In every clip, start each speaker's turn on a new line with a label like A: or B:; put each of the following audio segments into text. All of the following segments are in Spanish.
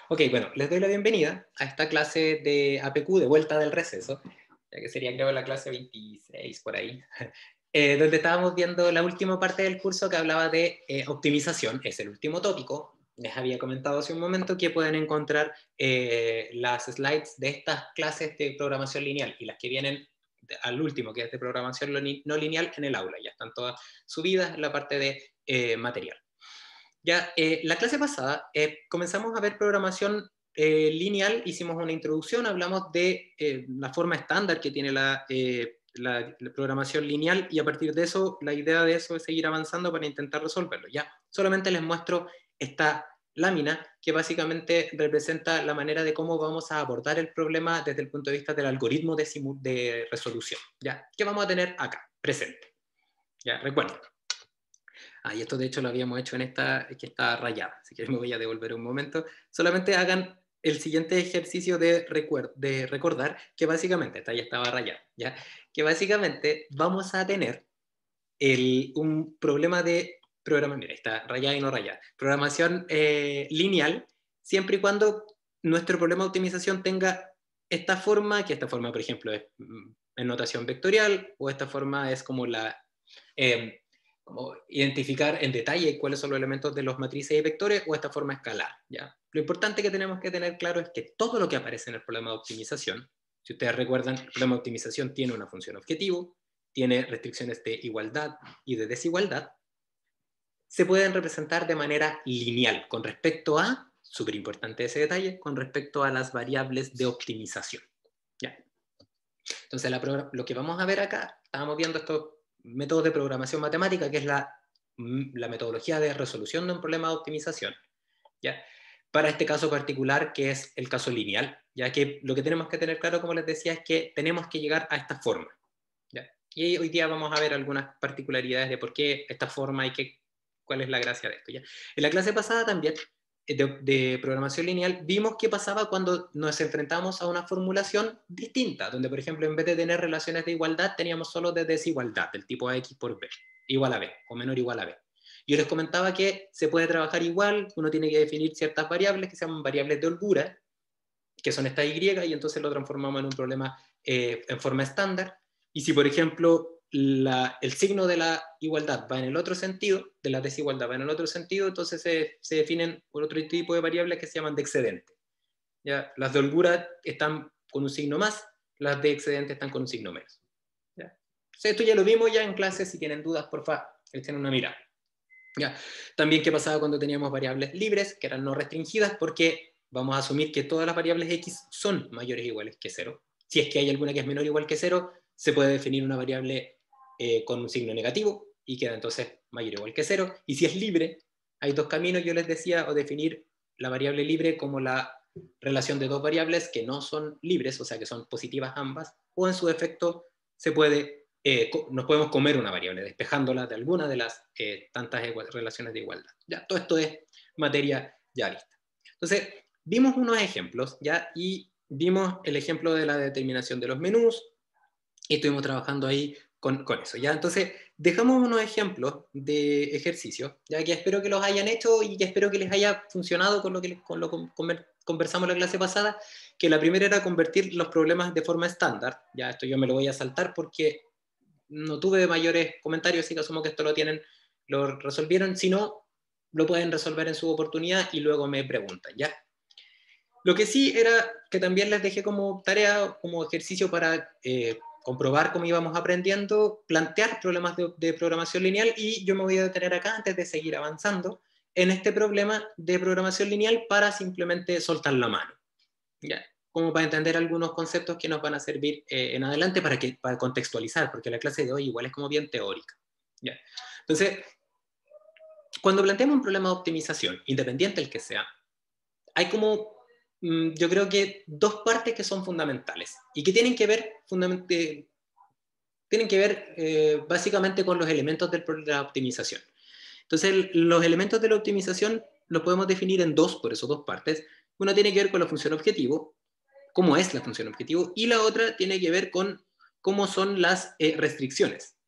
A: Ok, bueno, les doy la bienvenida a esta clase de APQ de vuelta del receso, ya que sería creo la clase 26 por ahí, donde estábamos viendo la última parte del curso que hablaba de optimización, es el último tópico. Les había comentado hace un momento que pueden encontrar las slides de estas clases de programación lineal y las que vienen al último, que es de programación no lineal, en el aula. Ya están todas subidas en la parte de material. Ya, la clase pasada comenzamos a ver programación lineal, hicimos una introducción, hablamos de la forma estándar que tiene la programación lineal y a partir de eso, la idea de eso es seguir avanzando para intentar resolverlo. Ya, solamente les muestro esta lámina que básicamente representa la manera de cómo vamos a abordar el problema desde el punto de vista del algoritmo de resolución. Ya, ¿qué vamos a tener acá? Presente. Ya, recuerden. Y esto de hecho lo habíamos hecho en esta que está rayada, así que me voy a devolver un momento. Solamente hagan el siguiente ejercicio de recordar que básicamente, esta ya estaba rayada, ¿ya? Que básicamente vamos a tener un problema de programación, mira, está rayada y no rayada, programación lineal, siempre y cuando nuestro problema de optimización tenga esta forma, que esta forma, por ejemplo, es en notación vectorial, o esta forma es como como identificar en detalle cuáles son los elementos de los matrices y vectores, o esta forma escalar, ¿ya? Lo importante que tenemos que tener claro es que todo lo que aparece en el problema de optimización, si ustedes recuerdan, el problema de optimización tiene una función objetivo, tiene restricciones de igualdad y de desigualdad, se pueden representar de manera lineal con respecto a, súper importante ese detalle, con respecto a las variables de optimización. ¿Ya? Entonces, lo que vamos a ver acá, estábamos viendo estos métodos de programación matemática, que es la metodología de resolución de un problema de optimización. ¿Ya? Para este caso particular, que es el caso lineal, ya que lo que tenemos que tener claro, como les decía, es que tenemos que llegar a esta forma. ¿Ya? Y hoy día vamos a ver algunas particularidades de por qué esta forma y cuál es la gracia de esto. ¿Ya? En la clase pasada también, de programación lineal, vimos qué pasaba cuando nos enfrentamos a una formulación distinta, donde, por ejemplo, en vez de tener relaciones de igualdad, teníamos solo de desigualdad, del tipo X por B, igual a B, o menor o igual a B. Yo les comentaba que se puede trabajar igual, uno tiene que definir ciertas variables que se llaman variables de holgura, que son estas Y, y entonces lo transformamos en un problema en forma estándar. Y si, por ejemplo, el signo de la igualdad va en el otro sentido, de la desigualdad va en el otro sentido, entonces se definen por otro tipo de variables que se llaman de excedente. ¿Ya? Las de holgura están con un signo más, las de excedente están con un signo menos. ¿Ya? Entonces, esto ya lo vimos ya en clase, si tienen dudas, por favor, echen una mirada. ¿Ya? También qué pasaba cuando teníamos variables libres, que eran no restringidas, porque vamos a asumir que todas las variables x son mayores o iguales que 0. Si es que hay alguna que es menor o igual que 0, se puede definir una variable con un signo negativo y queda entonces mayor o igual que 0. Y si es libre, hay dos caminos, yo les decía, o definir la variable libre como la relación de dos variables que no son libres, o sea que son positivas ambas, o en su defecto se puede nos podemos comer una variable, despejándola de alguna de las tantas relaciones de igualdad. ¿Ya? Todo esto es materia ya vista. Entonces, vimos unos ejemplos, ¿ya? Y vimos el ejemplo de la determinación de los menús, y estuvimos trabajando ahí con eso, ¿ya? Entonces, dejamos unos ejemplos de ejercicios, ya que espero que los hayan hecho y que espero que les haya funcionado con lo que conversamos la clase pasada, que la primera era convertir los problemas de forma estándar, ya esto yo me lo voy a saltar porque no tuve mayores comentarios, así que asumo que esto lo resolvieron. Si no, lo pueden resolver en su oportunidad y luego me preguntan, ¿ya? Lo que sí era que también les dejé como tarea, como ejercicio para comprobar cómo íbamos aprendiendo, plantear problemas de programación lineal, y yo me voy a detener acá antes de seguir avanzando en este problema de programación lineal para simplemente soltar la mano, ¿ya? Como para entender algunos conceptos que nos van a servir en adelante para contextualizar, porque la clase de hoy igual es como bien teórica. ¿Ya? Entonces, cuando planteamos un problema de optimización, independiente el que sea, hay como, yo creo que dos partes que son fundamentales y que tienen que ver básicamente con los elementos de la optimización. Entonces, los elementos de la optimización los podemos definir en dos, por eso dos partes. Una tiene que ver con la función objetivo, cómo es la función objetivo, y la otra tiene que ver con cómo son las restricciones.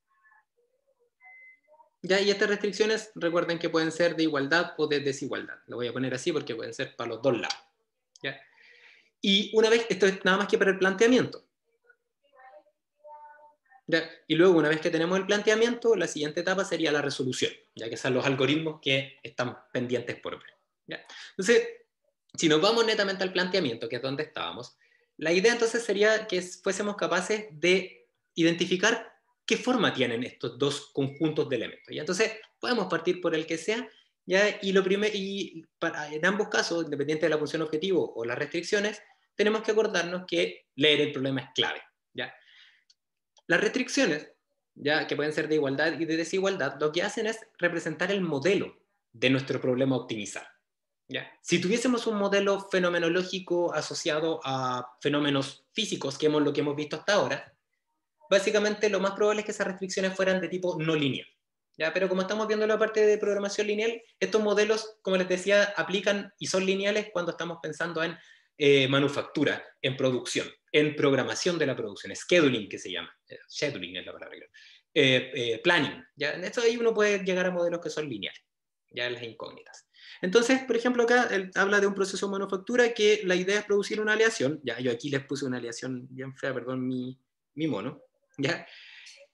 A: ¿Ya? Y estas restricciones, recuerden que pueden ser de igualdad o de desigualdad. Lo voy a poner así porque pueden ser para los dos lados. ¿ya? Y una vez, esto es nada más que para el planteamiento. ¿Ya? Y luego, una vez que tenemos el planteamiento, la siguiente etapa sería la resolución, ya que son los algoritmos que están pendientes por ver. ¿Ya? Entonces, si nos vamos netamente al planteamiento, que es donde estábamos, la idea entonces sería que fuésemos capaces de identificar qué forma tienen estos dos conjuntos de elementos. ¿Ya? Entonces, podemos partir por el que sea, ¿ya? En ambos casos, independiente de la función objetivo o las restricciones, tenemos que acordarnos que leer el problema es clave. ¿Ya? Las restricciones, ya que pueden ser de igualdad y de desigualdad, lo que hacen es representar el modelo de nuestro problema a optimizar. ¿Ya? Si tuviésemos un modelo fenomenológico asociado a fenómenos físicos, que es lo que hemos visto hasta ahora, básicamente lo más probable es que esas restricciones fueran de tipo no lineal. ¿Ya? Pero como estamos viendo la parte de programación lineal, estos modelos, como les decía, aplican y son lineales cuando estamos pensando en manufactura, en producción, en programación de la producción, scheduling que se llama, scheduling es la palabra, planning. ¿Ya? En esto ahí uno puede llegar a modelos que son lineales, ya las incógnitas. Entonces, por ejemplo, acá él habla de un proceso de manufactura que la idea es producir una aleación. Ya, yo aquí les puse una aleación bien fea, perdón, mi mono. ¿Ya?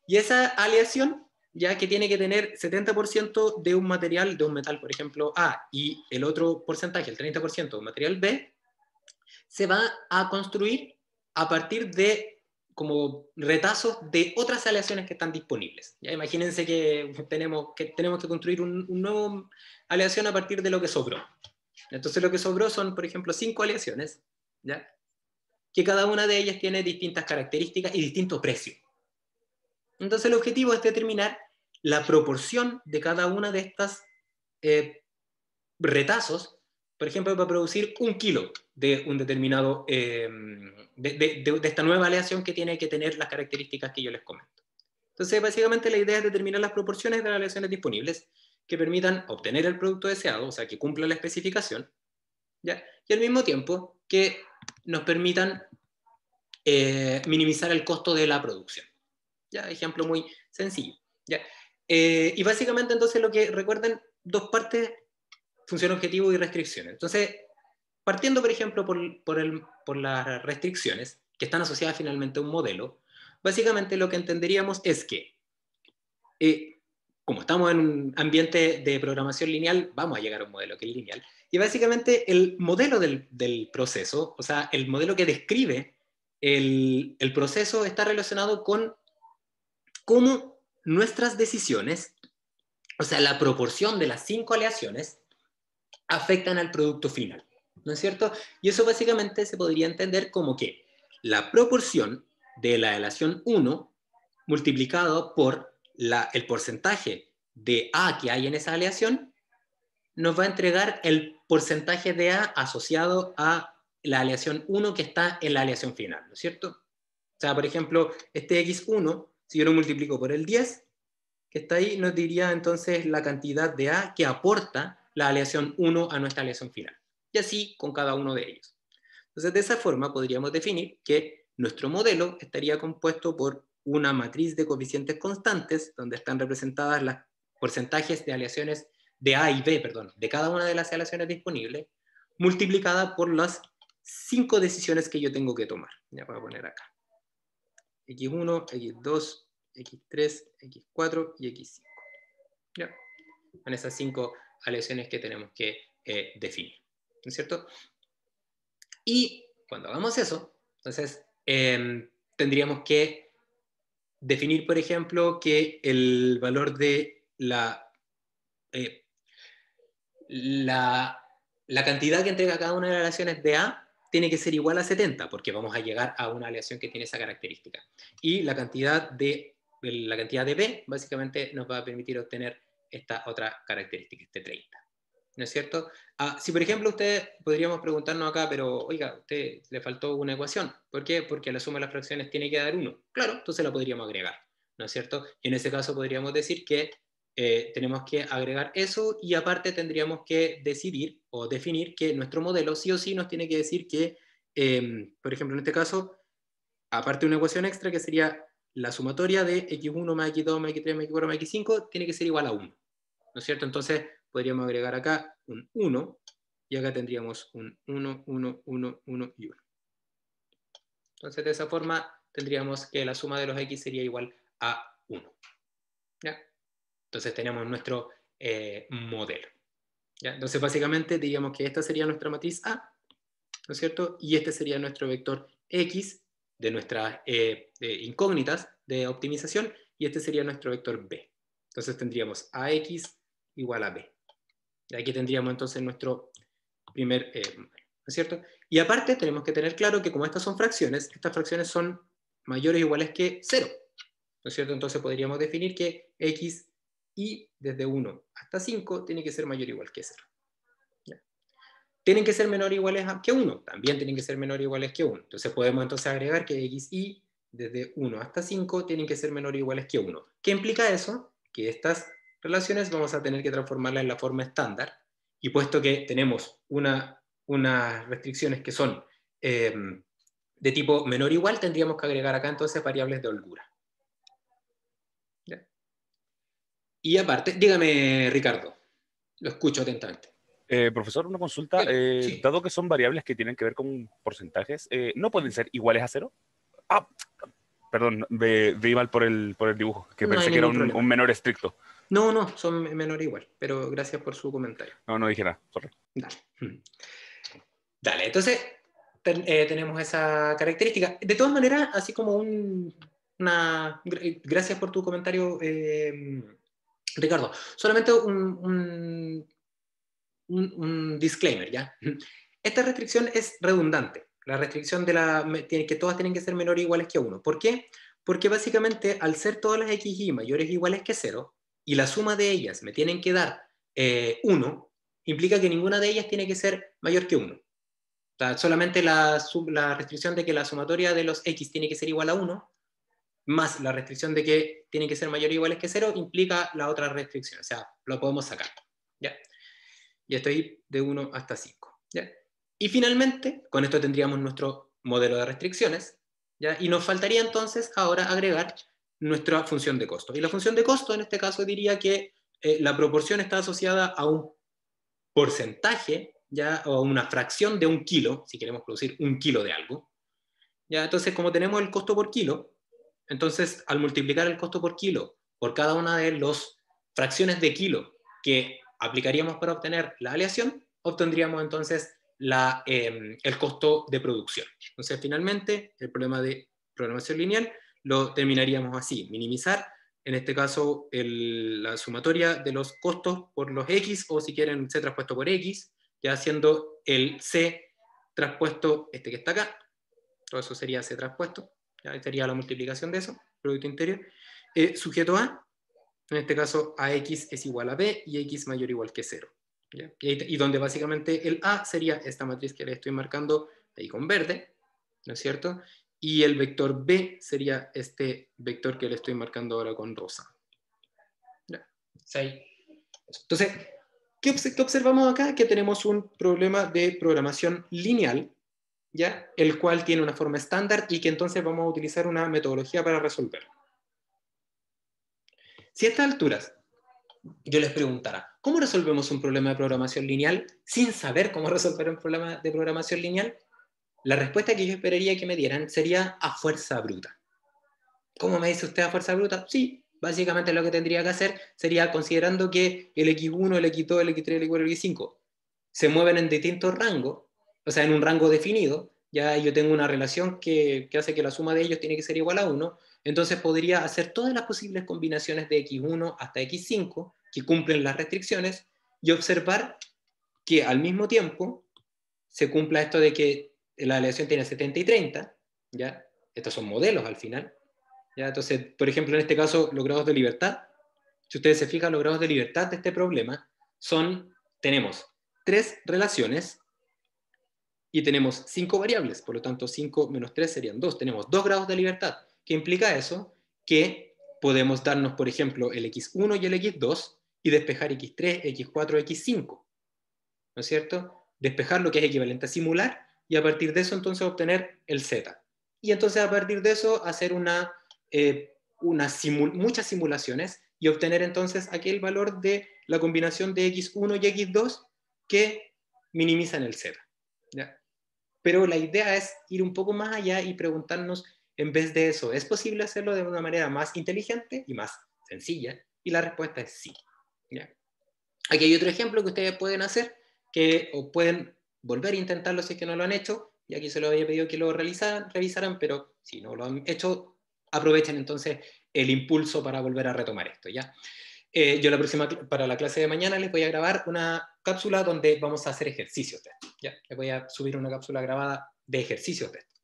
A: Y esa aleación, ya que tiene que tener 70% de un material, de un metal, por ejemplo, A, y el otro porcentaje, el 30% de un material B, se va a construir a partir de como retazos de otras aleaciones que están disponibles. ¿Ya? Imagínense que tenemos que construir un nuevo aleación a partir de lo que sobró. Entonces lo que sobró son, por ejemplo, 5 aleaciones, ¿ya? Que cada una de ellas tiene distintas características y distinto precio. Entonces el objetivo es determinar la proporción de cada una de estas retazos, por ejemplo, para producir 1 kilo de un determinado, de esta nueva aleación que tiene que tener las características que yo les comento. Entonces, básicamente la idea es determinar las proporciones de las aleaciones disponibles que permitan obtener el producto deseado, o sea, que cumpla la especificación, ¿ya? Y al mismo tiempo que nos permitan minimizar el costo de la producción. ¿Ya? Ejemplo muy sencillo. ¿Ya? Y básicamente entonces lo que recuerden, dos partes, función objetivo y restricciones. Entonces, partiendo por ejemplo por las restricciones, que están asociadas finalmente a un modelo, básicamente lo que entenderíamos es que, como estamos en un ambiente de programación lineal, vamos a llegar a un modelo que es lineal, y básicamente el modelo del proceso, o sea, el modelo que describe el proceso está relacionado con cómo nuestras decisiones, o sea, la proporción de las 5 aleaciones, afectan al producto final, ¿no es cierto? Y eso básicamente se podría entender como que la proporción de la aleación 1 multiplicado por el porcentaje de A que hay en esa aleación nos va a entregar el porcentaje de A asociado a la aleación 1 que está en la aleación final, ¿no es cierto? O sea, por ejemplo, este X1, si yo lo multiplico por el 10, que está ahí, nos diría entonces la cantidad de A que aporta la aleación 1 a nuestra aleación final. Y así con cada uno de ellos. Entonces, de esa forma podríamos definir que nuestro modelo estaría compuesto por una matriz de coeficientes constantes, donde están representadas los porcentajes de aleaciones de A y B, perdón, de cada una de las aleaciones disponibles, multiplicada por las 5 decisiones que yo tengo que tomar. Ya voy a poner acá. X1, X2, X3, X4 y X5. ¿Ya? Son esas 5 aleaciones que tenemos que definir. ¿No es cierto? Y cuando hagamos eso, entonces tendríamos que definir, por ejemplo, que el valor de la cantidad que entrega cada una de las aleaciones de A tiene que ser igual a 70, porque vamos a llegar a una aleación que tiene esa característica. Y la cantidad de B, básicamente, nos va a permitir obtener esta otra característica, este 30. ¿No es cierto? Si, por ejemplo, ustedes podríamos preguntarnos acá, pero, oiga, a usted le faltó una ecuación. ¿Por qué? Porque la suma de las fracciones tiene que dar 1. Claro, entonces la podríamos agregar, ¿no es cierto? Y en ese caso podríamos decir que tenemos que agregar eso y aparte tendríamos que decidir o definir que nuestro modelo sí o sí nos tiene que decir que, por ejemplo, en este caso, aparte de una ecuación extra que sería la sumatoria de x1 más x2 más x3 más x4 más x5 tiene que ser igual a 1, ¿no es cierto? Entonces podríamos agregar acá un 1 y acá tendríamos un 1, 1, 1, 1 y 1. Entonces de esa forma tendríamos que la suma de los x sería igual a 1. ¿Ya? Entonces tenemos nuestro modelo. ¿Ya? Entonces básicamente diríamos que esta sería nuestra matriz A, ¿no es cierto? Y este sería nuestro vector X de nuestras incógnitas de optimización, y este sería nuestro vector B. Entonces tendríamos AX igual a B. Y aquí tendríamos entonces nuestro primer ¿no es cierto? Y aparte tenemos que tener claro que como estas son fracciones, estas fracciones son mayores o iguales que 0, ¿no es cierto? Entonces podríamos definir que X y desde 1 hasta 5 tiene que ser mayor o igual que 0. ¿Ya? Tienen que ser menor o iguales que 1, también tienen que ser menor o iguales que 1. Entonces podemos entonces agregar que X y desde 1 hasta 5 tienen que ser menor o iguales que 1. ¿Qué implica eso? Que estas relaciones vamos a tener que transformarlas en la forma estándar, y puesto que tenemos unas restricciones que son de tipo menor o igual, tendríamos que agregar acá entonces variables de holgura. ¿Ya? Y aparte, dígame Ricardo, lo escucho atentamente.
B: Profesor, una consulta.
A: Sí.
B: Dado que son variables que tienen que ver con porcentajes, ¿no pueden ser iguales a 0? Ah, perdón, vi mal por el dibujo, que
A: No hay
B: pensé que era
A: ningún
B: un
A: problema.
B: menor estricto.
A: No, no, son menor o igual, pero gracias por su comentario.
B: No, no dije nada, sorry.
A: Dale. Dale, entonces tenemos esa característica. De todas maneras, así como gracias por tu comentario, Ricardo. Solamente un disclaimer, ¿ya? Esta restricción es redundante. La restricción que todas tienen que ser menores o iguales que 1. ¿Por qué? Porque básicamente al ser todas las xy mayores o iguales que 0, y la suma de ellas me tienen que dar 1, implica que ninguna de ellas tiene que ser mayor que 1. O sea, solamente la restricción de que la sumatoria de los x tiene que ser igual a 1, más la restricción de que tienen que ser mayor o iguales que 0, implica la otra restricción. O sea, lo podemos sacar. ¿Ya? Y estoy de 1 hasta 5. ¿Ya? Y finalmente, con esto tendríamos nuestro modelo de restricciones. ¿Ya? Y nos faltaría entonces ahora agregar nuestra función de costo. Y la función de costo en este caso diría que la proporción está asociada a un porcentaje, ¿ya? O una fracción de 1 kilo, si queremos producir 1 kilo de algo. ¿Ya? Entonces, como tenemos el costo por kilo, entonces al multiplicar el costo por kilo por cada una de las fracciones de kilo que aplicaríamos para obtener la aleación, obtendríamos entonces el costo de producción. Entonces, finalmente, el problema de programación lineal lo terminaríamos así: minimizar, en este caso, la sumatoria de los costos por los X, o si quieren, C traspuesto por X, ya haciendo el C traspuesto, este que está acá, todo eso sería C traspuesto, ya sería la multiplicación de eso, producto interior, sujeto a, en este caso, AX es igual a B y X mayor o igual que 0. ¿Ya? Y donde básicamente el A sería esta matriz que le estoy marcando ahí con verde, ¿no es cierto? Y el vector B sería este vector que le estoy marcando ahora con rosa. ¿Ya? Entonces, ¿qué observamos acá? Que tenemos un problema de programación lineal, ¿ya? El cual tiene una forma estándar y que entonces vamos a utilizar una metodología para resolverlo. Si a estas alturas yo les preguntara, ¿cómo resolvemos un problema de programación lineal sin saber cómo resolver un problema de programación lineal? La respuesta que yo esperaría que me dieran sería a fuerza bruta. ¿Cómo me dice usted a fuerza bruta? Sí, básicamente lo que tendría que hacer sería, considerando que el X1, el X2, el X3, el X4, el X5 se mueven en distintos rangos, o sea, en un rango definido, ya yo tengo una relación que hace que la suma de ellos tiene que ser igual a 1, entonces podría hacer todas las posibles combinaciones de X1 hasta X5 que cumplen las restricciones y observar que al mismo tiempo se cumpla esto de que la aleación tiene 70 y 30, ¿ya? Estos son modelos al final, ¿ya? Entonces, por ejemplo, en este caso, los grados de libertad, si ustedes se fijan, los grados de libertad de este problema tenemos 3 relaciones y tenemos 5 variables, por lo tanto 5 menos 3 serían 2, tenemos 2 grados de libertad. ¿Qué implica eso? Que podemos darnos, por ejemplo, el X1 y el X2 y despejar X3, X4, X5, ¿no es cierto? Despejar lo que es equivalente a simular, y a partir de eso entonces obtener el Z. Y entonces a partir de eso hacer muchas simulaciones y obtener entonces aquel valor de la combinación de X1 y X2 que minimizan el Z. ¿Ya? Pero la idea es ir un poco más allá y preguntarnos, en vez de eso, ¿es posible hacerlo de una manera más inteligente y más sencilla? Y la respuesta es sí. ¿Ya? Aquí hay otro ejemplo que ustedes pueden hacer, o pueden volver a intentarlo si es que no lo han hecho, y aquí se lo había pedido que lo revisaran, pero si no lo han hecho, aprovechen entonces el impulso para volver a retomar esto, ¿ya? Yo para la clase de mañana les voy a grabar una cápsula donde vamos a hacer ejercicios de esto, ¿ya? Les voy a subir una cápsula grabada de ejercicios de esto,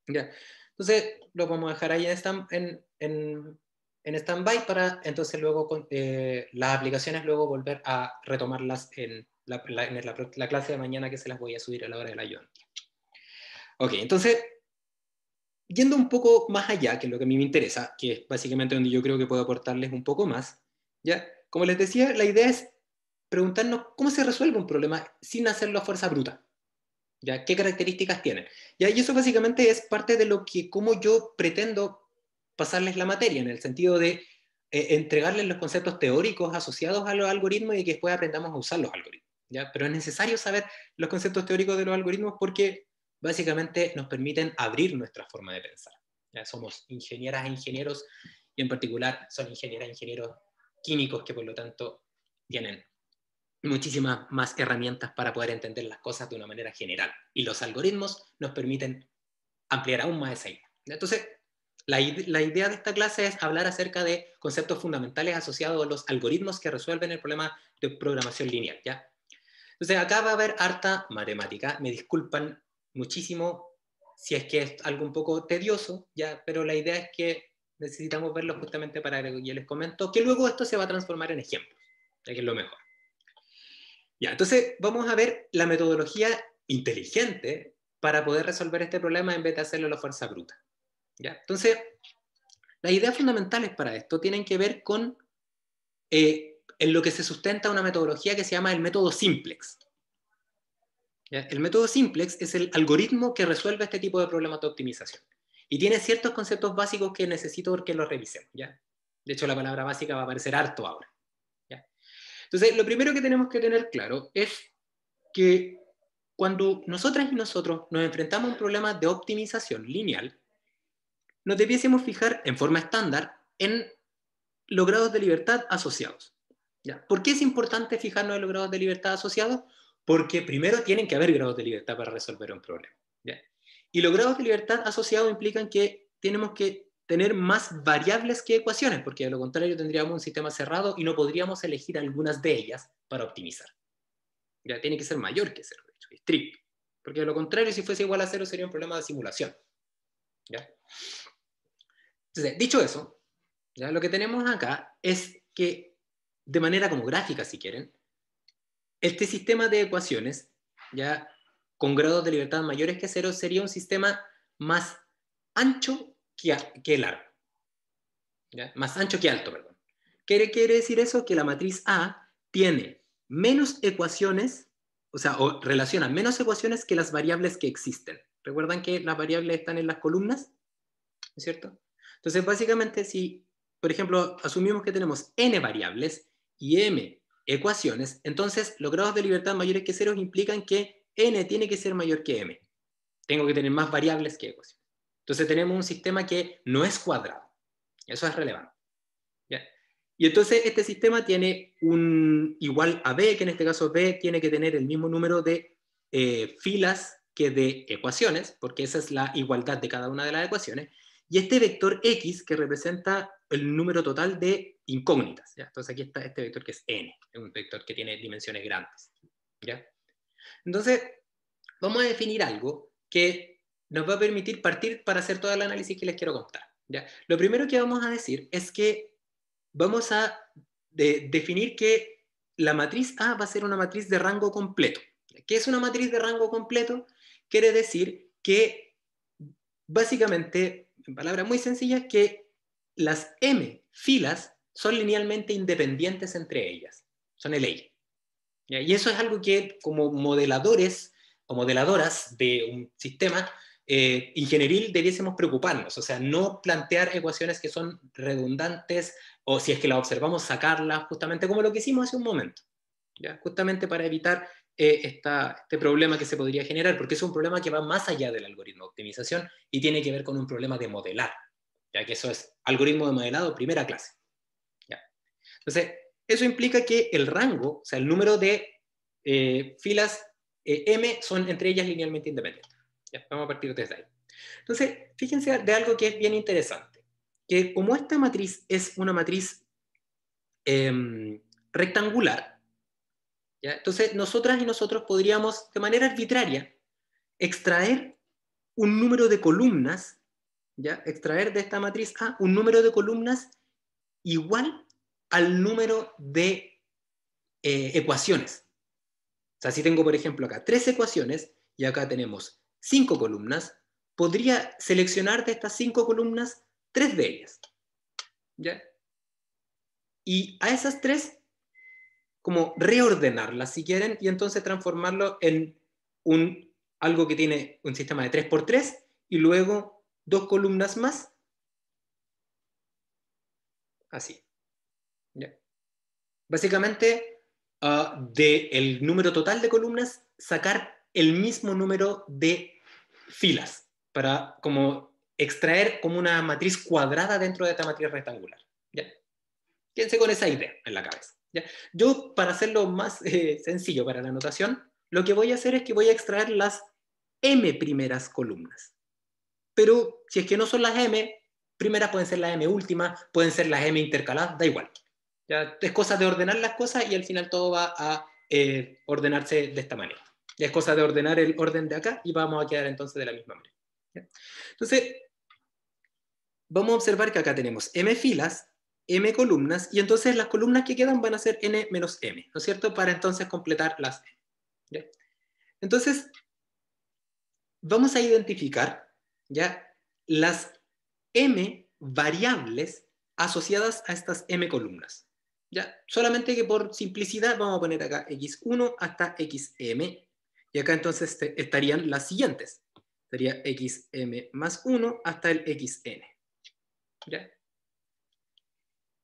A: ¿ya? Entonces lo vamos a dejar ahí en stand-by para entonces luego las aplicaciones luego volver a retomarlas en la clase de mañana, que se las voy a subir a la hora del ayudante. Ok, entonces, yendo un poco más allá, que es lo que a mí me interesa, que es básicamente donde yo creo que puedo aportarles un poco más, ¿ya? Como les decía, la idea es preguntarnos cómo se resuelve un problema sin hacerlo a fuerza bruta, ¿ya? ¿Qué características tienen? ¿Ya? Y eso básicamente es parte de cómo yo pretendo pasarles la materia, en el sentido de entregarles los conceptos teóricos asociados a los algoritmos y que después aprendamos a usar los algoritmos, ¿ya? Pero es necesario saber los conceptos teóricos de los algoritmos porque básicamente nos permiten abrir nuestra forma de pensar. ¿Ya? Somos ingenieras e ingenieros, y en particular son ingenieras e ingenieros químicos que por lo tanto tienen muchísimas más herramientas para poder entender las cosas de una manera general. Y los algoritmos nos permiten ampliar aún más esa idea. Entonces, la idea de esta clase es hablar acerca de conceptos fundamentales asociados a los algoritmos que resuelven el problema de programación lineal, ¿ya? Entonces, acá va a haber harta matemática. Me disculpan muchísimo si es que es algo un poco tedioso, ¿ya? Pero la idea es que necesitamos verlo justamente para que yo les comento, que luego esto se va a transformar en ejemplos, ya que es lo mejor. Ya, entonces vamos a ver la metodología inteligente para poder resolver este problema en vez de hacerlo a la fuerza bruta. ¿Ya? Entonces, las ideas fundamentales para esto tienen que ver con en lo que se sustenta una metodología que se llama el método simplex. ¿Ya? El método simplex es el algoritmo que resuelve este tipo de problemas de optimización. Y tiene ciertos conceptos básicos que necesito que los revisemos. ¿Ya? De hecho, la palabra básica va a aparecer harto ahora. ¿Ya? Entonces, lo primero que tenemos que tener claro es que cuando nosotras y nosotros nos enfrentamos a un problema de optimización lineal, nos debiésemos fijar en forma estándar en los grados de libertad asociados. ¿Ya? ¿Por qué es importante fijarnos en los grados de libertad asociados? Porque primero tienen que haber grados de libertad para resolver un problema. ¿Ya? Y los grados de libertad asociados implican que tenemos que tener más variables que ecuaciones, porque de lo contrario tendríamos un sistema cerrado y no podríamos elegir algunas de ellas para optimizar. Ya tiene que ser mayor que 0, de hecho, estricto. Porque de lo contrario, si fuese igual a 0, sería un problema de simulación. ¿Ya? Entonces, dicho eso, ¿ya? Lo que tenemos acá es que, de manera como gráfica, si quieren, este sistema de ecuaciones, ya con grados de libertad mayores que 0, sería un sistema más ancho que largo. ¿Ya? Más ancho que alto, perdón. ¿Qué quiere decir eso? Que la matriz A tiene menos ecuaciones, o relaciona menos ecuaciones que las variables que existen. ¿Recuerdan que las variables están en las columnas? ¿No es cierto? Entonces, básicamente, si, por ejemplo, asumimos que tenemos n variables y m ecuaciones, entonces los grados de libertad mayores que 0 implican que n tiene que ser mayor que m. Tengo que tener más variables que ecuaciones. Entonces tenemos un sistema que no es cuadrado. Eso es relevante. ¿Ya? Y entonces este sistema tiene un igual a b, que en este caso b tiene que tener el mismo número de filas que de ecuaciones, porque esa es la igualdad de cada una de las ecuaciones, y este vector x que representa el número total de incógnitas. ¿Ya? Entonces aquí está este vector que es n, es un vector que tiene dimensiones grandes. ¿Ya? Entonces vamos a definir algo que nos va a permitir partir para hacer todo el análisis que les quiero contar. ¿Ya? Lo primero que vamos a decir es que vamos a definir que la matriz A va a ser una matriz de rango completo. ¿Qué es una matriz de rango completo? Quiere decir que, básicamente, en palabras muy sencillas, que las m filas son linealmente independientes entre ellas. Son el LA. Y eso es algo que, como modeladores o modeladoras de un sistema ingenieril, debiésemos preocuparnos. O sea, no plantear ecuaciones que son redundantes, o si es que las observamos, sacarlas, justamente como lo que hicimos hace un momento. ¿Ya? Justamente para evitar este problema que se podría generar, porque es un problema que va más allá del algoritmo de optimización y tiene que ver con un problema de modelar, ya que eso es algoritmo de modelado primera clase. ¿Ya? Entonces, eso implica que el rango, o sea, el número de filas m son entre ellas linealmente independientes. ¿Ya? Vamos a partir desde ahí. Entonces, fíjense de algo que es bien interesante, que como esta matriz es una matriz rectangular, ¿ya? Entonces nosotras y nosotros podríamos de manera arbitraria extraer un número de columnas, ¿ya? Extraer de esta matriz A un número de columnas igual al número de ecuaciones. O sea, si tengo, por ejemplo, acá 3 ecuaciones y acá tenemos 5 columnas, podría seleccionar de estas 5 columnas 3 de ellas. ¿Ya? Y a esas 3, como reordenarlas si quieren, y entonces transformarlo en algo que tiene un sistema de 3×3 y luego 2 columnas más. Así. ¿Ya? Básicamente, del número total de columnas, sacar el mismo número de filas para como extraer como una matriz cuadrada dentro de esta matriz rectangular. ¿Ya? Quédense con esa idea en la cabeza. ¿Ya? Yo, para hacerlo más sencillo para la notación, lo que voy a hacer es que voy a extraer las m primeras columnas. Pero si es que no son las m primeras, pueden ser las m últimas, pueden ser las m intercaladas, da igual. ¿Ya? Es cosa de ordenar las cosas y al final todo va a ordenarse de esta manera. Ya es cosa de ordenar el orden de acá y vamos a quedar entonces de la misma manera. ¿Ya? Entonces, vamos a observar que acá tenemos m filas, m columnas, y entonces las columnas que quedan van a ser n menos m, ¿no es cierto? Para entonces completar las m. ¿Ya? Entonces, vamos a identificar ¿ya? Las m variables asociadas a estas m columnas. ¿Ya? Solamente que por simplicidad vamos a poner acá x1 hasta xm, y acá entonces estarían las siguientes. Sería xm más 1 hasta el xn. ¿Ya?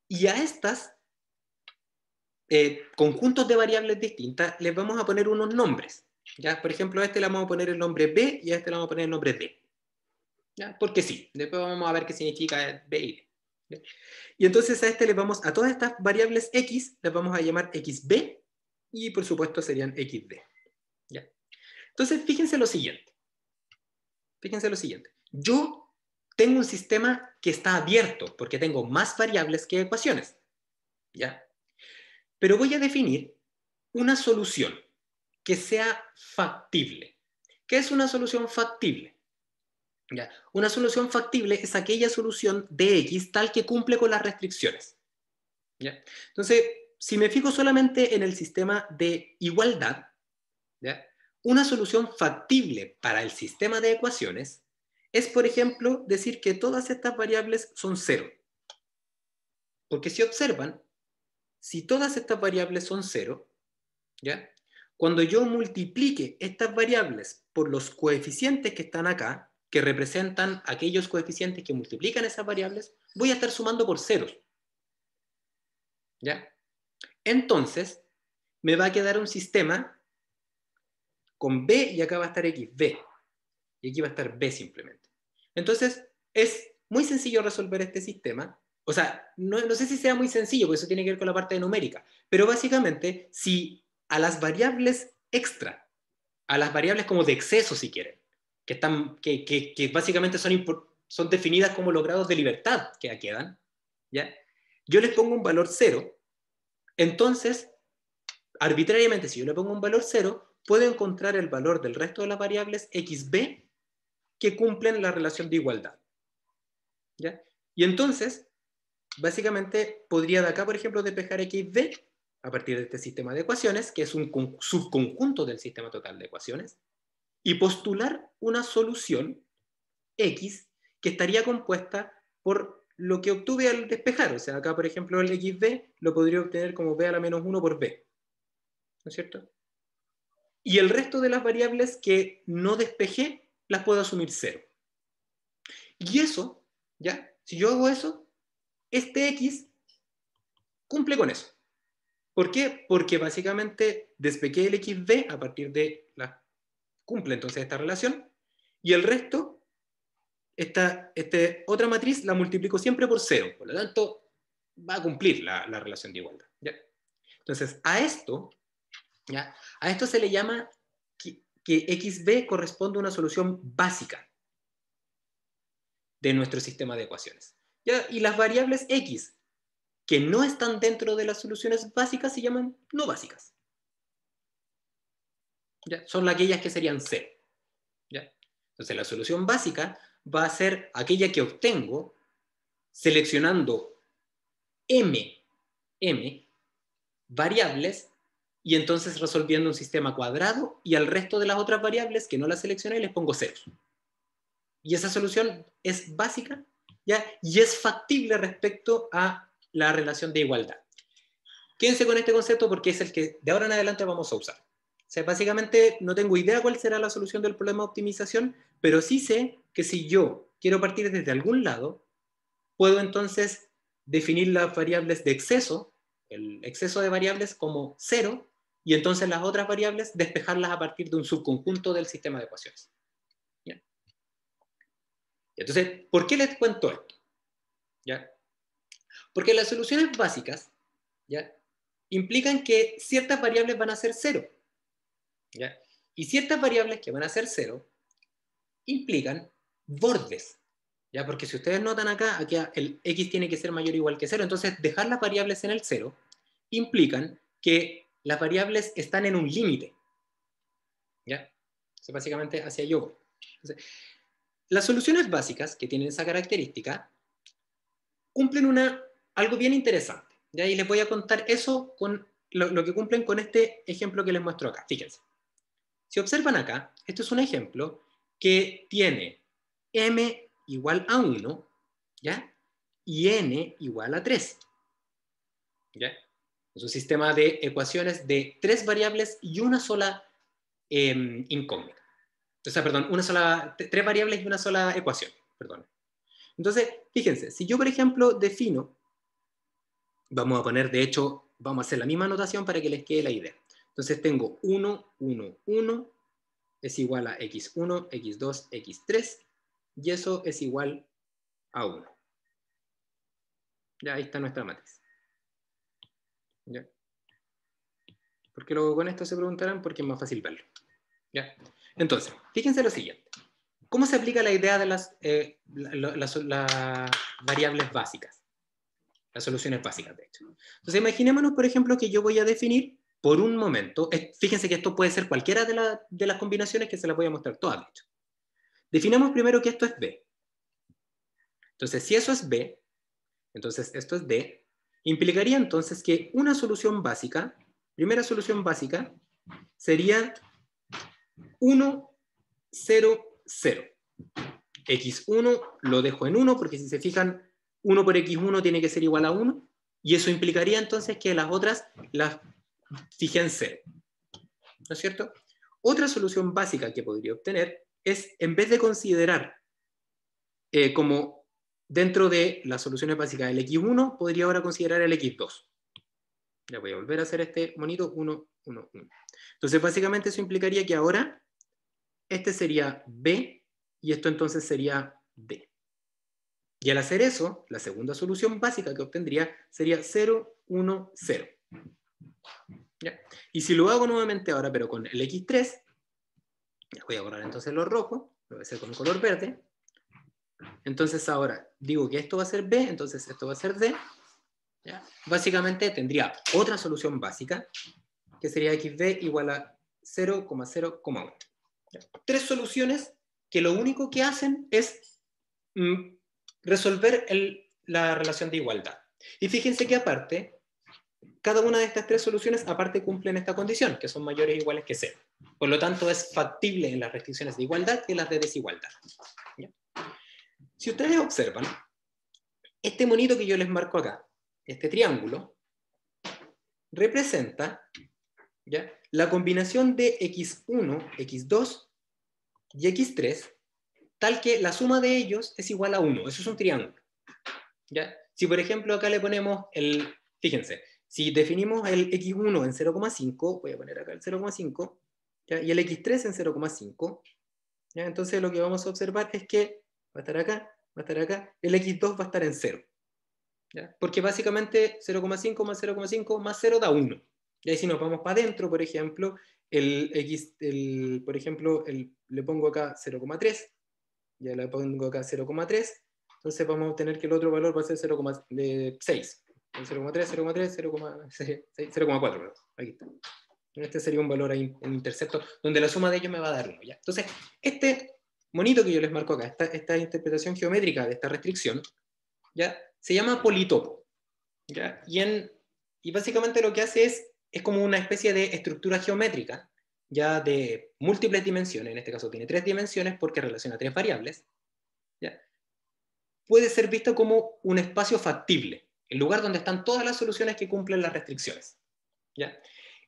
A: Y a estas conjuntos de variables distintas les vamos a poner unos nombres. ¿Ya? Por ejemplo, a este le vamos a poner el nombre b y a este le vamos a poner el nombre d. ¿Ya? Porque sí, después vamos a ver qué significa b y d. ¿Ya? Y entonces a este le vamos, a todas estas variables x les vamos a llamar xb y por supuesto serían xd. ¿Ya? Entonces fíjense lo siguiente. Fíjense lo siguiente. Yo tengo un sistema que está abierto porque tengo más variables que ecuaciones. ¿Ya? Pero voy a definir una solución que sea factible. ¿Qué es una solución factible? ¿Ya? Una solución factible es aquella solución de X tal que cumple con las restricciones. ¿Ya? Entonces, si me fijo solamente en el sistema de igualdad, ¿ya? Una solución factible para el sistema de ecuaciones es, por ejemplo, decir que todas estas variables son cero. Porque si observan, si todas estas variables son cero, ¿ya? Cuando yo multiplique estas variables por los coeficientes que están acá, que representan aquellos coeficientes que multiplican esas variables, voy a estar sumando por ceros. ¿Ya? Entonces, me va a quedar un sistema con b y acá va a estar xb. Y aquí va a estar b simplemente. Entonces, es muy sencillo resolver este sistema. O sea, no sé si sea muy sencillo, porque eso tiene que ver con la parte de numérica. Pero básicamente, si a las variables extra, a las variables como de exceso, si quieren, que básicamente son definidas como los grados de libertad que quedan, ¿ya? Yo les pongo un valor 0, entonces, arbitrariamente, si yo le pongo un valor 0, puedo encontrar el valor del resto de las variables xb que cumplen la relación de igualdad. ¿Ya? Y entonces, básicamente, podría de acá, por ejemplo, despejar xb a partir de este sistema de ecuaciones, que es un subconjunto del sistema total de ecuaciones, y postular una solución x que estaría compuesta por lo que obtuve al despejar. O sea, acá, por ejemplo, el xb lo podría obtener como b a la menos 1 por b. ¿No es cierto? Y el resto de las variables que no despejé las puedo asumir 0. Y eso, ¿ya? Si yo hago eso, este x cumple con eso. ¿Por qué? Porque básicamente despequé el xb a partir de la... cumple entonces esta relación, y el resto, esta otra matriz la multiplico siempre por 0, por lo tanto va a cumplir la relación de igualdad. ¿Ya? Entonces, a esto se le llama que xb corresponde a una solución básica de nuestro sistema de ecuaciones. ¿Ya? Y las variables x que no están dentro de las soluciones básicas se llaman no básicas. ¿Ya? Son aquellas que serían 0. ¿Ya? Entonces la solución básica va a ser aquella que obtengo seleccionando m variables y entonces resolviendo un sistema cuadrado, y al resto de las otras variables que no las seleccioné les pongo ceros. Y esa solución es básica, ¿ya? Y es factible respecto a la relación de igualdad. Quédense con este concepto porque es el que de ahora en adelante vamos a usar. O sea, básicamente no tengo idea cuál será la solución del problema de optimización, pero sí sé que si yo quiero partir desde algún lado, puedo entonces definir las variables de exceso, el exceso de variables como 0, y entonces las otras variables despejarlas a partir de un subconjunto del sistema de ecuaciones. ¿Ya? Entonces, ¿por qué les cuento esto? ¿Ya? Porque las soluciones básicas, ¿ya?, implican que ciertas variables van a ser 0. ¿Ya? Y ciertas variables que van a ser 0 implican bordes. ¿Ya? Porque si ustedes notan acá, aquí el x tiene que ser mayor o igual que 0, entonces dejar las variables en el 0 implican que las variables están en un límite. ¿Ya? Entonces, básicamente hacia yo voy. Entonces, las soluciones básicas que tienen esa característica cumplen algo bien interesante. ¿Ya? Y les voy a contar eso con lo que cumplen con este ejemplo que les muestro acá. Fíjense. Si observan acá, esto es un ejemplo que tiene m igual a 1, ¿ya?, y n igual a 3. ¿Ya? Es un sistema de ecuaciones de 3 variables y una sola incógnita. O sea, perdón, 3 variables y una sola ecuación. Perdón. Entonces, fíjense, si yo, por ejemplo, defino, vamos a poner, de hecho, vamos a hacer la misma notación para que les quede la idea. Entonces tengo 1, 1, 1, es igual a x1, x2, x3, y eso es igual a 1. Ya, ahí está nuestra matriz. ¿Ya? ¿Por qué luego con esto se preguntarán? Porque es más fácil verlo. ¿Ya? Entonces, fíjense lo siguiente. ¿Cómo se aplica la idea de las variables básicas? Las soluciones básicas, de hecho. Entonces, imaginémonos, por ejemplo, que yo voy a definir por un momento, fíjense que esto puede ser cualquiera de las combinaciones que se las voy a mostrar todas, de hecho. Definamos primero que esto es B. Entonces, si eso es B, entonces esto es D, implicaría entonces que una solución básica, primera solución básica, sería 1, 0, 0. X1 lo dejo en 1 porque si se fijan, 1 por X1 tiene que ser igual a 1, y eso implicaría entonces que las otras las fijé en 0. ¿No es cierto? Otra solución básica que podría obtener es, en vez de considerar como dentro de las soluciones básicas el X1, podría ahora considerar el X2. Ya voy a volver a hacer este monito 1, 1, 1. Entonces, básicamente eso implicaría que ahora este sería B y esto entonces sería D. Y al hacer eso, la segunda solución básica que obtendría sería 0, 1, 0. ¿Ya? Y si lo hago nuevamente ahora, pero con el X3, voy a borrar entonces lo rojo, lo voy a hacer con color verde. Entonces ahora digo que esto va a ser B, entonces esto va a ser D. ¿Ya? Básicamente tendría otra solución básica, que sería xb igual a 0,0,1. Tres soluciones que lo único que hacen es resolver la relación de igualdad. Y fíjense que aparte, cada una de estas tres soluciones aparte cumplen esta condición, que son mayores o iguales que 0. Por lo tanto, es factible en las restricciones de igualdad y en las de desigualdad. ¿Ya? Si ustedes observan, este monito que yo les marco acá, este triángulo, representa, ¿ya?, la combinación de x1, x2 y x3, tal que la suma de ellos es igual a 1. Eso es un triángulo. ¿Ya? Si por ejemplo acá le ponemos fíjense, Si definimos el x1 en 0,5, voy a poner acá el 0,5, ¿ya? Y el x3 en 0,5, ¿ya? Entonces lo que vamos a observar es que va a estar acá, va a estar acá, el x2 va a estar en 0. ¿Ya? Porque básicamente 0,5 más 0,5 más 0 da 1. Y ahí si nos vamos para adentro, por ejemplo, le pongo acá 0,3, ya le pongo acá 0,3, entonces vamos a obtener que el otro valor va a ser 0,6. 0,3, 0,3, 0,4, aquí está. Este sería un valor ahí en intercepto, donde la suma de ellos me va a dar 1. ¿Ya? Entonces, este monito que yo les marco acá, esta interpretación geométrica de esta restricción, ¿ya? Se llama politopo. ¿Ya? Y básicamente lo que hace es como una especie de estructura geométrica, ya de múltiples dimensiones, en este caso tiene 3 dimensiones porque relaciona 3 variables, ¿ya? Puede ser visto como un espacio factible, el lugar donde están todas las soluciones que cumplen las restricciones. ¿Ya?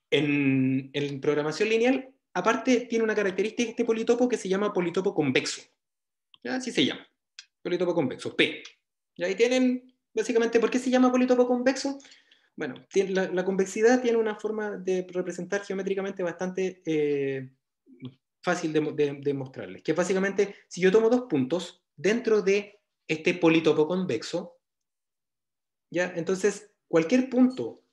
A: En programación lineal, aparte, tiene una característica este politopo que se llama politopo convexo. ¿Ya? Así se llama, politopo convexo, P. Y ahí tienen, básicamente, ¿por qué se llama politopo convexo? Bueno, la convexidad tiene una forma de representar geométricamente bastante fácil de mostrarles, que básicamente, si yo tomo 2 puntos dentro de este politopo convexo, ¿ya? Entonces, cualquier punto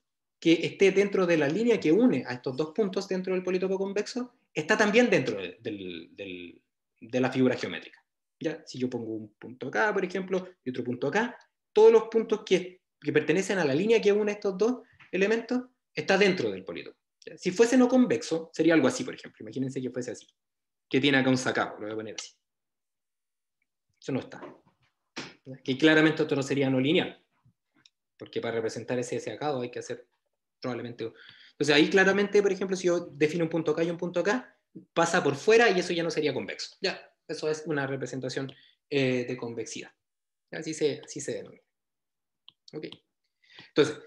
A: que esté dentro de la línea que une a estos 2 puntos dentro del politopo convexo, está también dentro de la figura geométrica. ¿Ya? Si yo pongo un punto acá, por ejemplo, y otro punto acá, todos los puntos que pertenecen a la línea que une estos 2 elementos, está dentro del politopo. ¿Ya? Si fuese no convexo, sería algo así, por ejemplo. Imagínense que fuese así. Que tiene acá un sacado, lo voy a poner así. Eso no está. ¿Ya? Que claramente esto no sería no lineal. Porque para representar ese sacado hay que hacer probablemente... Entonces ahí claramente, por ejemplo, si yo defino un punto acá y un punto acá, pasa por fuera y eso ya no sería convexo. Ya, eso es una representación de convexidad. Así se denomina. Okay. Entonces,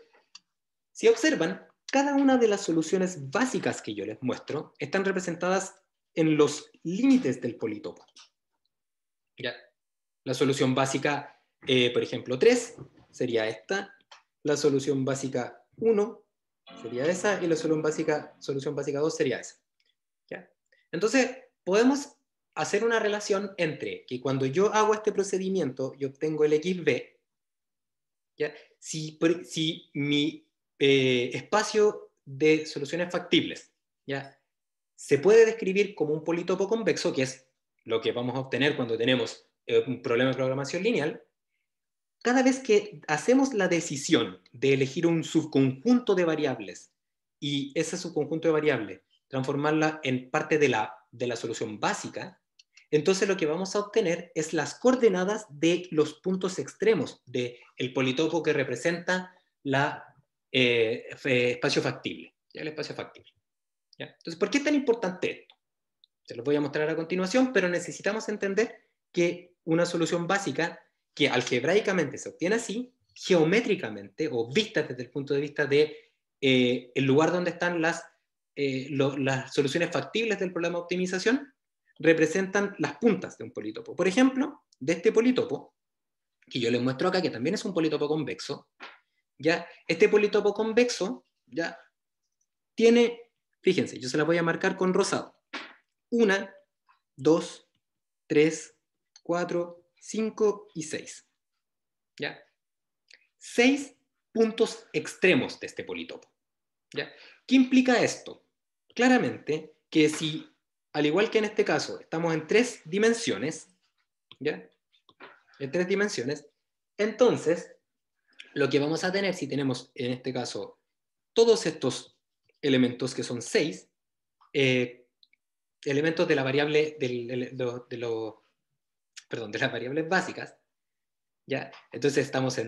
A: si observan, cada una de las soluciones básicas que yo les muestro están representadas en los límites del politopo. ¿Ya? La solución básica, por ejemplo, 3 sería esta. La solución básica 1 sería esa. Y la solución básica 2 sería esa. ¿Ya? Entonces, podemos hacer una relación entre que cuando yo hago este procedimiento y obtengo el XB, ¿ya? Si mi espacio de soluciones factibles, ¿ya? Se puede describir como un politopo convexo, que es lo que vamos a obtener cuando tenemos un problema de programación lineal. Cada vez que hacemos la decisión de elegir un subconjunto de variables y ese subconjunto de variables transformarla en parte de la solución básica, entonces lo que vamos a obtener es las coordenadas de los puntos extremos del politopo que representa el espacio factible. ¿Ya? El espacio factible. ¿Ya? Entonces, ¿por qué es tan importante esto? Se los voy a mostrar a continuación, pero necesitamos entender que una solución básica que algebraicamente se obtiene así, geométricamente o vista desde el punto de vista de el lugar donde están las soluciones factibles del problema de optimización, representan las puntas de un politopo. Por ejemplo, de este politopo, que yo les muestro acá, que también es un politopo convexo, ¿ya? Este politopo convexo, ¿ya? Tiene, fíjense, yo se la voy a marcar con rosado. 1, 2, 3, 4, 5 y 6. ¿Ya? 6 puntos extremos de este politopo. ¿Ya? ¿Qué implica esto? Claramente que si, al igual que en este caso, estamos en 3 dimensiones, ¿ya? En 3 dimensiones, entonces, lo que vamos a tener, si tenemos en este caso todos estos elementos que son 6, elementos de la variable de las variables básicas, ¿ya? Entonces estamos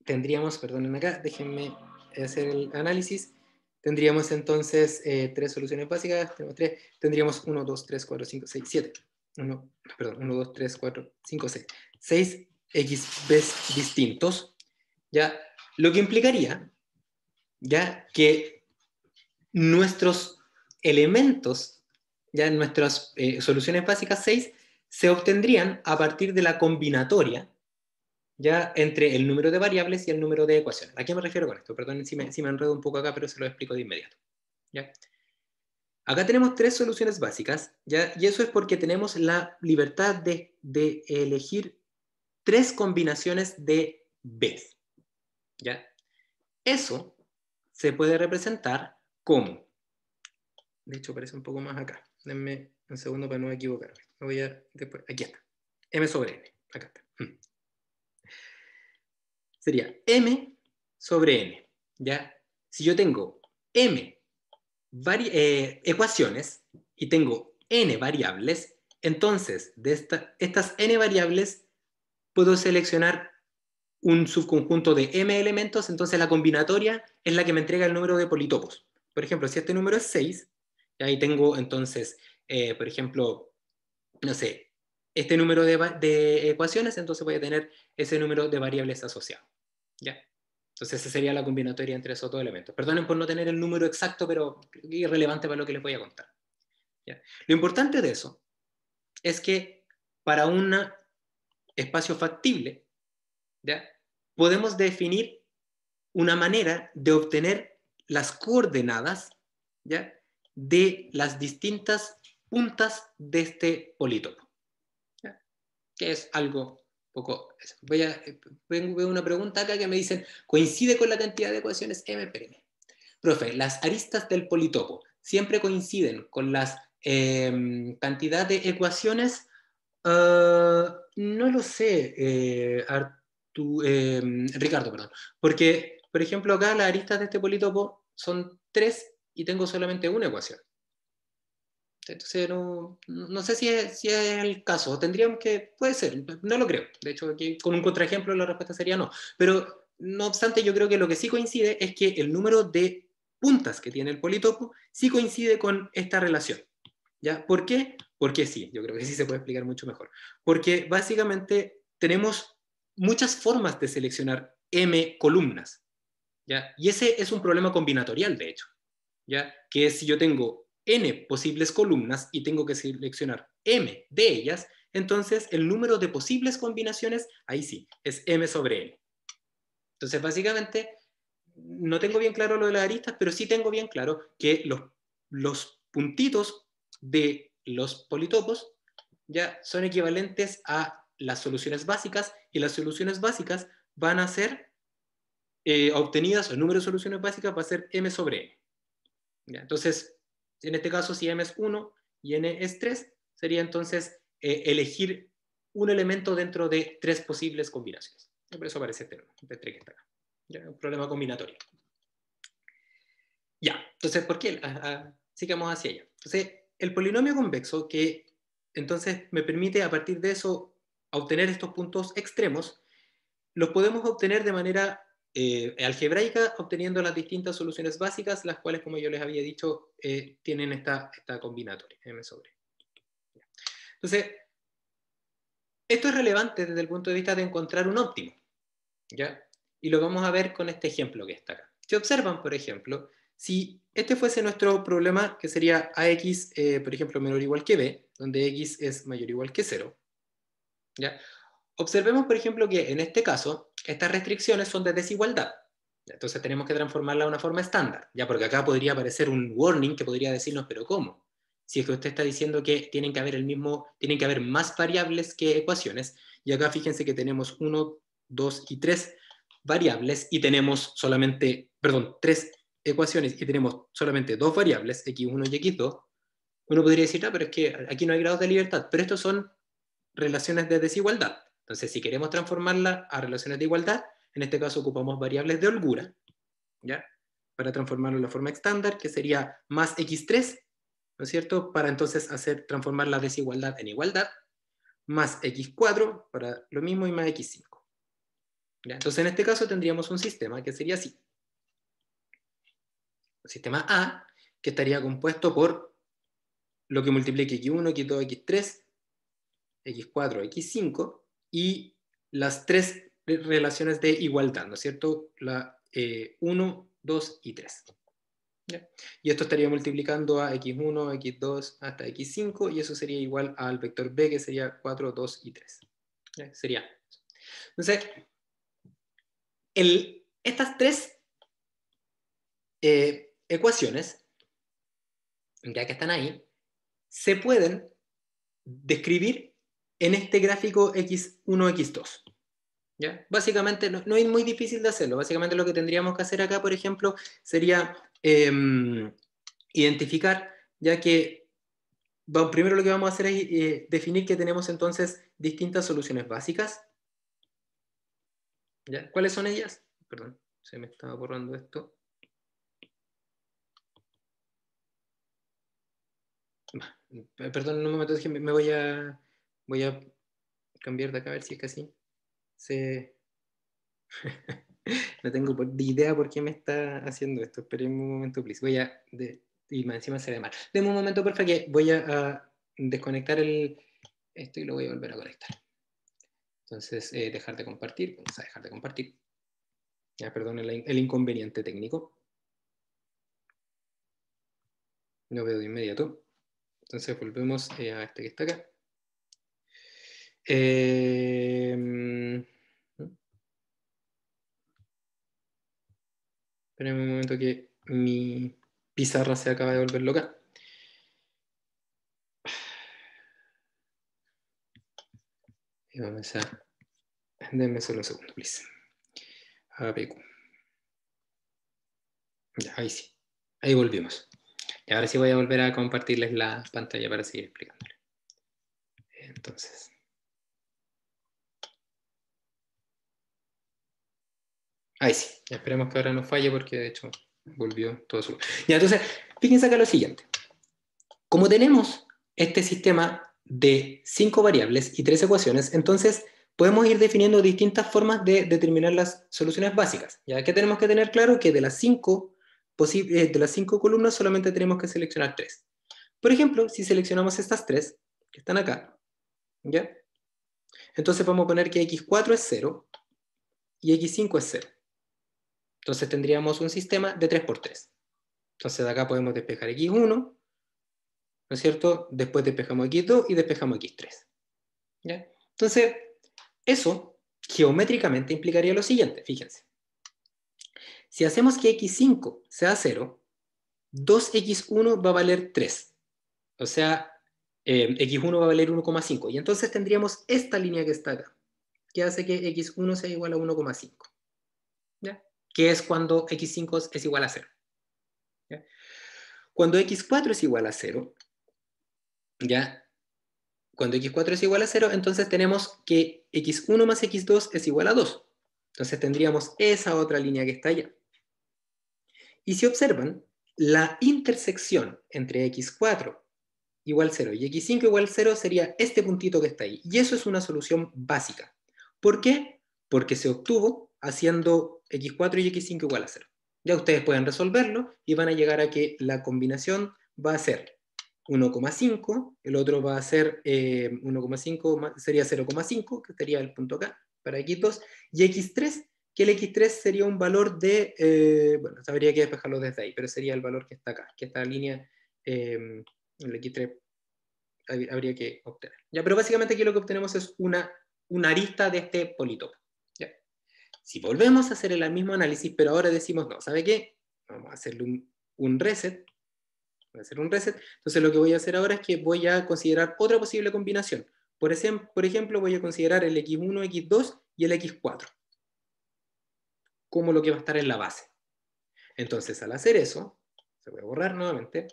A: tendríamos, perdonen acá, déjenme hacer el análisis. Tendríamos entonces 3 soluciones básicas, tenemos 3, tendríamos 1, 2, 3, 4, 5, 6, 7. 1, 2, 3, 4, 5, 6. 6 XBs distintos, ¿ya? Lo que implicaría, ¿ya? Que nuestros elementos, ya nuestras soluciones básicas 6, se obtendrían a partir de la combinatoria ya entre el número de variables y el número de ecuaciones. ¿A qué me refiero con esto? Perdón si me enredo un poco acá, pero se lo explico de inmediato. ¿Ya? Acá tenemos 3 soluciones básicas, ¿ya? Y eso es porque tenemos la libertad de elegir 3 combinaciones de B. ¿Ya? Eso se puede representar como, de hecho parece un poco más acá, denme un segundo para no equivocarme, voy a, después, aquí está, M sobre N, acá está. Sería M sobre N, ¿ya? Si yo tengo M ecuaciones y tengo N variables, entonces de estas N variables puedo seleccionar un subconjunto de M elementos, entonces la combinatoria es la que me entrega el número de politopos. Por ejemplo, si este número es 6, y ahí tengo entonces, por ejemplo, no sé, este número de ecuaciones, entonces voy a tener ese número de variables asociado. ¿Ya? Entonces esa sería la combinatoria entre esos dos elementos. Perdonen por no tener el número exacto, pero irrelevante para lo que les voy a contar. ¿Ya? Lo importante de eso es que para un espacio factible, ¿ya? Podemos definir una manera de obtener las coordenadas, ¿ya? De las distintas puntas de este polítopo, ¿ya? Que es algo poco... Veo una pregunta acá que me dicen, ¿coincide con la cantidad de ecuaciones M per N? Profe, las aristas del politopo siempre coinciden con las cantidad de ecuaciones. No lo sé, Ricardo, perdón. Porque, por ejemplo, acá las aristas de este politopo son 3 y tengo solamente una ecuación. Entonces, no sé si es el caso. Tendríamos que, puede ser, no lo creo. De hecho, aquí con un contraejemplo la respuesta sería no. Pero, no obstante, yo creo que lo que sí coincide es que el número de puntas que tiene el politopo sí coincide con esta relación. ¿Ya? ¿Por qué? Porque sí, yo creo que sí se puede explicar mucho mejor. Porque básicamente tenemos muchas formas de seleccionar M columnas, ¿ya? Y ese es un problema combinatorial, de hecho, ¿ya? Que es si yo tengo N posibles columnas y tengo que seleccionar M de ellas, entonces el número de posibles combinaciones, ahí sí, es M sobre N. Entonces, básicamente, no tengo bien claro lo de las aristas, pero sí tengo bien claro que los puntitos de los politopos ya son equivalentes a las soluciones básicas, y las soluciones básicas van a ser obtenidas, el número de soluciones básicas va a ser M sobre N. ¿Ya? Entonces, en este caso, si M es 1 y N es 3, sería entonces elegir un elemento dentro de 3 posibles combinaciones. Por eso aparece este 3 que está acá. ¿Ya? Un problema combinatorio. Ya, entonces, ¿por qué? Sigamos hacia allá. Entonces, el polinomio convexo que entonces me permite a partir de eso obtener estos puntos extremos, los podemos obtener de manera algebraica, obteniendo las distintas soluciones básicas, las cuales, como yo les había dicho, tienen esta combinatoria, M sobre. Entonces, esto es relevante desde el punto de vista de encontrar un óptimo, ¿ya? Y lo vamos a ver con este ejemplo que está acá. Si observan, por ejemplo, si este fuese nuestro problema, que sería AX, por ejemplo, menor o igual que B, donde X es mayor o igual que 0, ¿ya? Observemos, por ejemplo, que en este caso, estas restricciones son de desigualdad. Entonces tenemos que transformarla a una forma estándar, ya, porque acá podría aparecer un warning que podría decirnos, pero ¿cómo? Si es que usted está diciendo que tienen que haber más variables que ecuaciones, y acá fíjense que tenemos 1, 2 y 3 variables, y tenemos solamente, perdón, 3 ecuaciones, y tenemos solamente 2 variables, x1 y x2, uno podría decir, no, pero es que aquí no hay grados de libertad, pero estos son relaciones de desigualdad. Entonces, si queremos transformarla a relaciones de igualdad, en este caso ocupamos variables de holgura, ¿ya? Para transformarlo en la forma estándar, que sería más x3, ¿no es cierto? Para entonces transformar la desigualdad en igualdad, más x4 para lo mismo y más x5. ¿Ya? Entonces, en este caso tendríamos un sistema que sería así. El sistema A, que estaría compuesto por lo que multiplique x1, x2, x3, x4, x5, y las 3 relaciones de igualdad, ¿no es cierto? La 1, 2 y 3. ¿Ya? Y esto estaría multiplicando a x1, x2 hasta x5, y eso sería igual al vector b, que sería 4, 2 y 3. ¿Ya? Sería. Entonces, estas tres ecuaciones, ya que están ahí, se pueden describir en este gráfico x1, x2. ¿Ya? Básicamente no es muy difícil de hacerlo. Básicamente lo que tendríamos que hacer acá, por ejemplo, sería identificar, ya que primero lo que vamos a hacer es definir que tenemos entonces distintas soluciones básicas. ¿Ya? ¿Cuáles son ellas? Perdón, se me estaba borrando esto. Perdón, un momento, me voy a cambiar de acá a ver si es que así no tengo idea por qué me está haciendo esto. Esperen un momento, please. Y más encima se ve mal. Denme un momento, porfa, que voy a desconectar esto y lo voy a volver a conectar. Entonces, dejar de compartir. Vamos a dejar de compartir. Ya, perdón el inconveniente técnico. Lo veo de inmediato. Entonces, volvemos a este que está acá. Esperen un momento que mi pizarra se acaba de volver loca. Y vamos a... Denme solo un segundo, please. APQ. Ya, ahí sí. Ahí volvimos. Y ahora sí voy a volver a compartirles la pantalla para seguir explicándole. Entonces. Ahí sí. Ya esperemos que ahora no falle porque de hecho volvió todo solo. Ya, entonces, fíjense acá lo siguiente. Como tenemos este sistema de 5 variables y 3 ecuaciones, entonces podemos ir definiendo distintas formas de determinar las soluciones básicas. ¿Ya? Que tenemos que tener claro que de las 5 columnas solamente tenemos que seleccionar 3. Por ejemplo, si seleccionamos estas 3 que están acá, ¿ya? Entonces vamos a poner que x4 es 0 y x5 es 0. Entonces tendríamos un sistema de 3 por 3. Entonces de acá podemos despejar x1, ¿no es cierto? Después despejamos x2 y despejamos x3. ¿Ya? Entonces, eso geométricamente implicaría lo siguiente, fíjense. Si hacemos que x5 sea 0, 2x1 va a valer 3. O sea, x1 va a valer 1,5. Y entonces tendríamos esta línea que está acá, que hace que x1 sea igual a 1,5. ¿Ya? Que es cuando x5 es igual a 0. ¿Ya? Cuando x4 es igual a 0, ¿ya? Cuando x4 es igual a 0, entonces tenemos que x1 más x2 es igual a 2. Entonces tendríamos esa otra línea que está allá. Y si observan, la intersección entre x4 igual 0 y x5 igual 0 sería este puntito que está ahí. Y eso es una solución básica. ¿Por qué? Porque se obtuvo haciendo x4 y x5 igual a 0. Ya ustedes pueden resolverlo y van a llegar a que la combinación va a ser 1,5, el otro va a ser 1,5, sería 0,5, que sería el punto acá, para x2, y x3, que el x3 sería un valor de, bueno, habría que despejarlo desde ahí, pero sería el valor que está acá, que esta línea, el x3 habría que obtener. ¿Ya? Pero básicamente aquí lo que obtenemos es una arista de este politopo. ¿Ya? Si volvemos a hacer el mismo análisis, pero ahora decimos, no, ¿sabe qué? Vamos a hacerle un reset. Voy a hacer un reset. Entonces lo que voy a hacer ahora es que voy a considerar otra posible combinación. Por ejemplo, voy a considerar el x1, x2 y el x4 como lo que va a estar en la base. Entonces, al hacer eso, se voy a borrar nuevamente.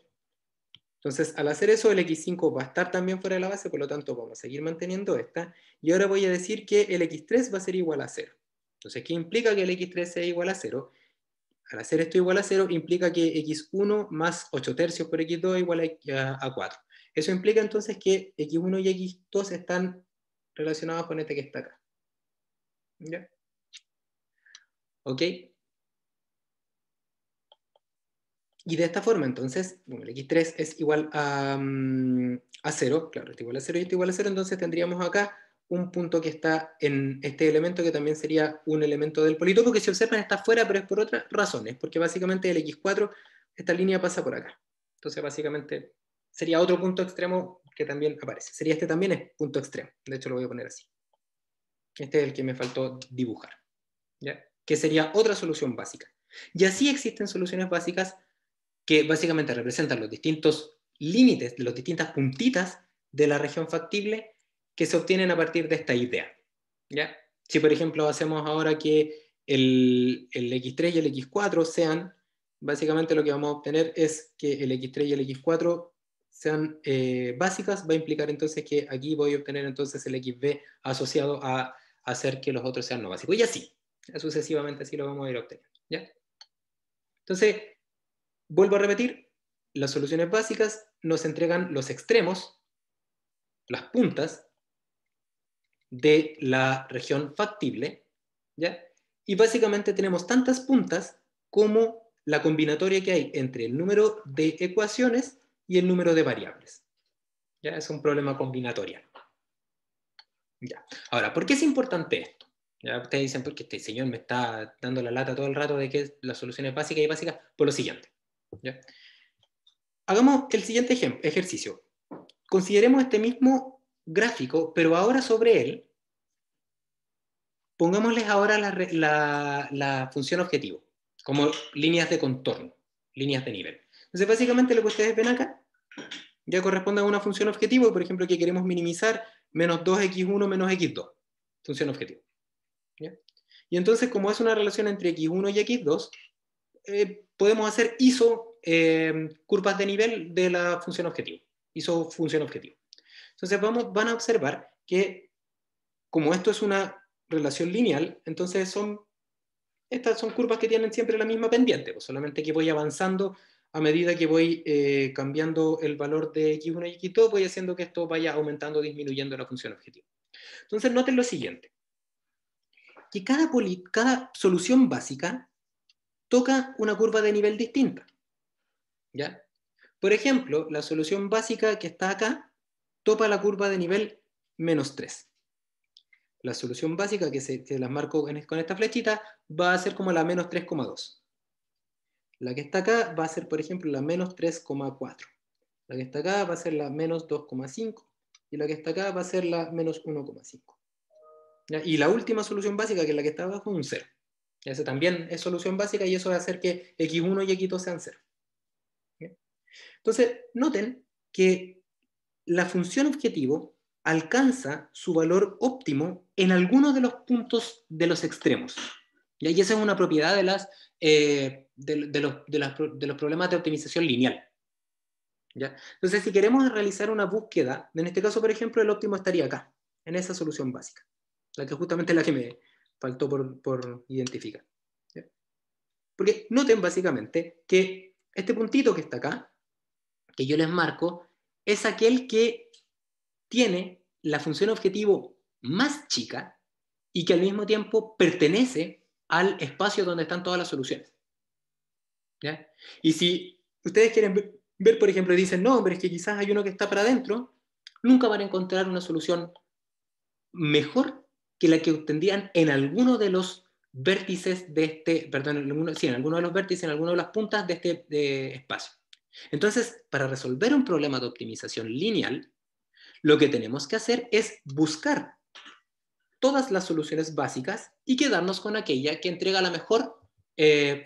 A: Entonces, al hacer eso, el x5 va a estar también fuera de la base, por lo tanto, vamos a seguir manteniendo esta. Y ahora voy a decir que el x3 va a ser igual a 0. Entonces, ¿qué implica que el x3 sea igual a 0? Al hacer esto igual a 0, implica que x1 más 8 tercios por x2 igual a 4. Eso implica entonces que x1 y x2 están relacionados con este que está acá. ¿Ya? ¿Ok? Y de esta forma, entonces, bueno, el x3 es igual a 0, claro, está igual a 0 y está igual a 0, entonces tendríamos acá un punto que está en este elemento que también sería un elemento del politopo, que si observan está fuera, pero es por otras razones, porque básicamente el x4, esta línea pasa por acá. Entonces básicamente sería otro punto extremo que también aparece. Sería este también es punto extremo, de hecho lo voy a poner así. Este es el que me faltó dibujar, ¿ya? Que sería otra solución básica. Y así existen soluciones básicas que básicamente representan los distintos límites, las distintas puntitas de la región factible que se obtienen a partir de esta idea, ¿ya? Si por ejemplo hacemos ahora que el X3 y el X4 sean, básicamente lo que vamos a obtener es que el X3 y el X4 sean básicas, va a implicar entonces que aquí voy a obtener entonces el XB asociado a hacer que los otros sean no básicos, y así, sucesivamente así lo vamos a ir obteniendo, ¿ya? Entonces, vuelvo a repetir, las soluciones básicas nos entregan los extremos, las puntas de la región factible, ¿ya? Y básicamente tenemos tantas puntas como la combinatoria que hay entre el número de ecuaciones y el número de variables. ¿Ya? Es un problema combinatorial. Ya. Ahora, ¿por qué es importante esto? Ya ustedes dicen, porque este señor me está dando la lata todo el rato de que las soluciones básicas y básicas, por lo siguiente. ¿Ya? Hagamos el siguiente ejercicio. Consideremos este mismo gráfico, pero ahora sobre él, pongámosles ahora la función objetivo, como líneas de contorno, líneas de nivel. Entonces, básicamente lo que ustedes ven acá, ya corresponde a una función objetivo, por ejemplo, que queremos minimizar menos 2x1 menos x2, función objetivo. ¿Ya? Y entonces, como es una relación entre x1 y x2, podemos hacer ISO curvas de nivel de la función objetivo, ISO función objetivo. Entonces van a observar que como esto es una relación lineal, entonces estas son curvas que tienen siempre la misma pendiente, pues solamente que voy avanzando a medida que voy cambiando el valor de x1 y x2, voy haciendo que esto vaya aumentando o disminuyendo la función objetivo. Entonces noten lo siguiente, que cada solución básica toca una curva de nivel distinta, ¿ya? Por ejemplo, la solución básica que está acá topa la curva de nivel menos 3. La solución básica que las marco con esta flechita va a ser como la menos 3,2. La que está acá va a ser, por ejemplo, la menos 3,4. La que está acá va a ser la menos 2,5. Y la que está acá va a ser la menos 1,5. Y la última solución básica, que es la que está abajo, es un 0. Esa también es solución básica y eso va a hacer que x1 y x2 sean 0. Entonces, noten que la función objetivo alcanza su valor óptimo en algunos de los puntos de los extremos. Y esa es una propiedad de los problemas de optimización lineal. ¿Ya? Entonces, si queremos realizar una búsqueda, en este caso, por ejemplo, el óptimo estaría acá, en esa solución básica, la que justamente es la que me faltó por identificar. ¿Ya? Porque noten básicamente que este puntito que está acá, que yo les marco, es aquel que tiene la función objetivo más chica y que al mismo tiempo pertenece al espacio donde están todas las soluciones. ¿Ya? Y si ustedes quieren ver, por ejemplo, y dicen, no, pero es que quizás hay uno que está para adentro, nunca van a encontrar una solución mejor que la que obtendrían en alguno de los vértices de este, perdón, en alguno de los vértices, en alguna de las puntas de este espacio. Entonces, para resolver un problema de optimización lineal, lo que tenemos que hacer es buscar todas las soluciones básicas y quedarnos con aquella que entrega la mejor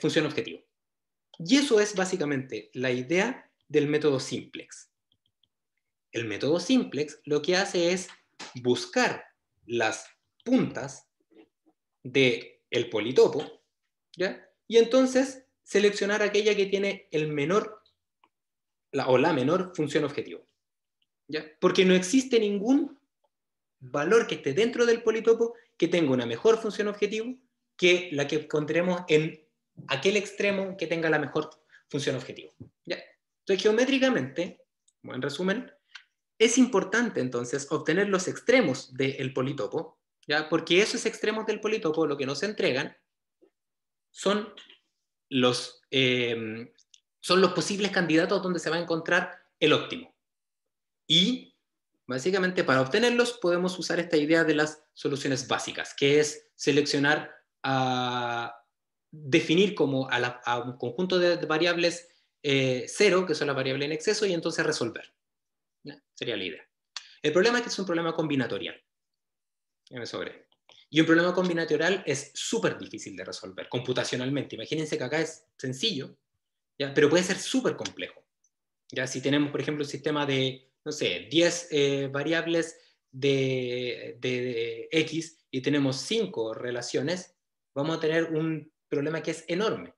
A: función objetivo. Y eso es básicamente la idea del método simplex. El método simplex lo que hace es buscar las puntas del politopo, ¿ya? Y entonces seleccionar aquella que tiene el menor o la menor función objetivo, ¿ya? Porque no existe ningún valor que esté dentro del politopo que tenga una mejor función objetivo que la que encontremos en aquel extremo que tenga la mejor función objetivo, ¿ya? Entonces, geométricamente, en resumen, es importante entonces obtener los extremos del politopo, ¿ya? Porque esos extremos del politopo lo que nos entregan son son los posibles candidatos donde se va a encontrar el óptimo. Y básicamente para obtenerlos podemos usar esta idea de las soluciones básicas, que es seleccionar, definir como a un conjunto de variables cero, que son las variables en exceso, y entonces resolver. ¿Ya? Sería la idea. El problema es que es un problema combinatorial. Ya me sobre. Y un problema combinatorial es súper difícil de resolver computacionalmente. Imagínense que acá es sencillo, ¿ya? Pero puede ser súper complejo. ¿Ya? Si tenemos, por ejemplo, un sistema de, no sé, 10 variables de X y tenemos 5 relaciones, vamos a tener un problema que es enorme,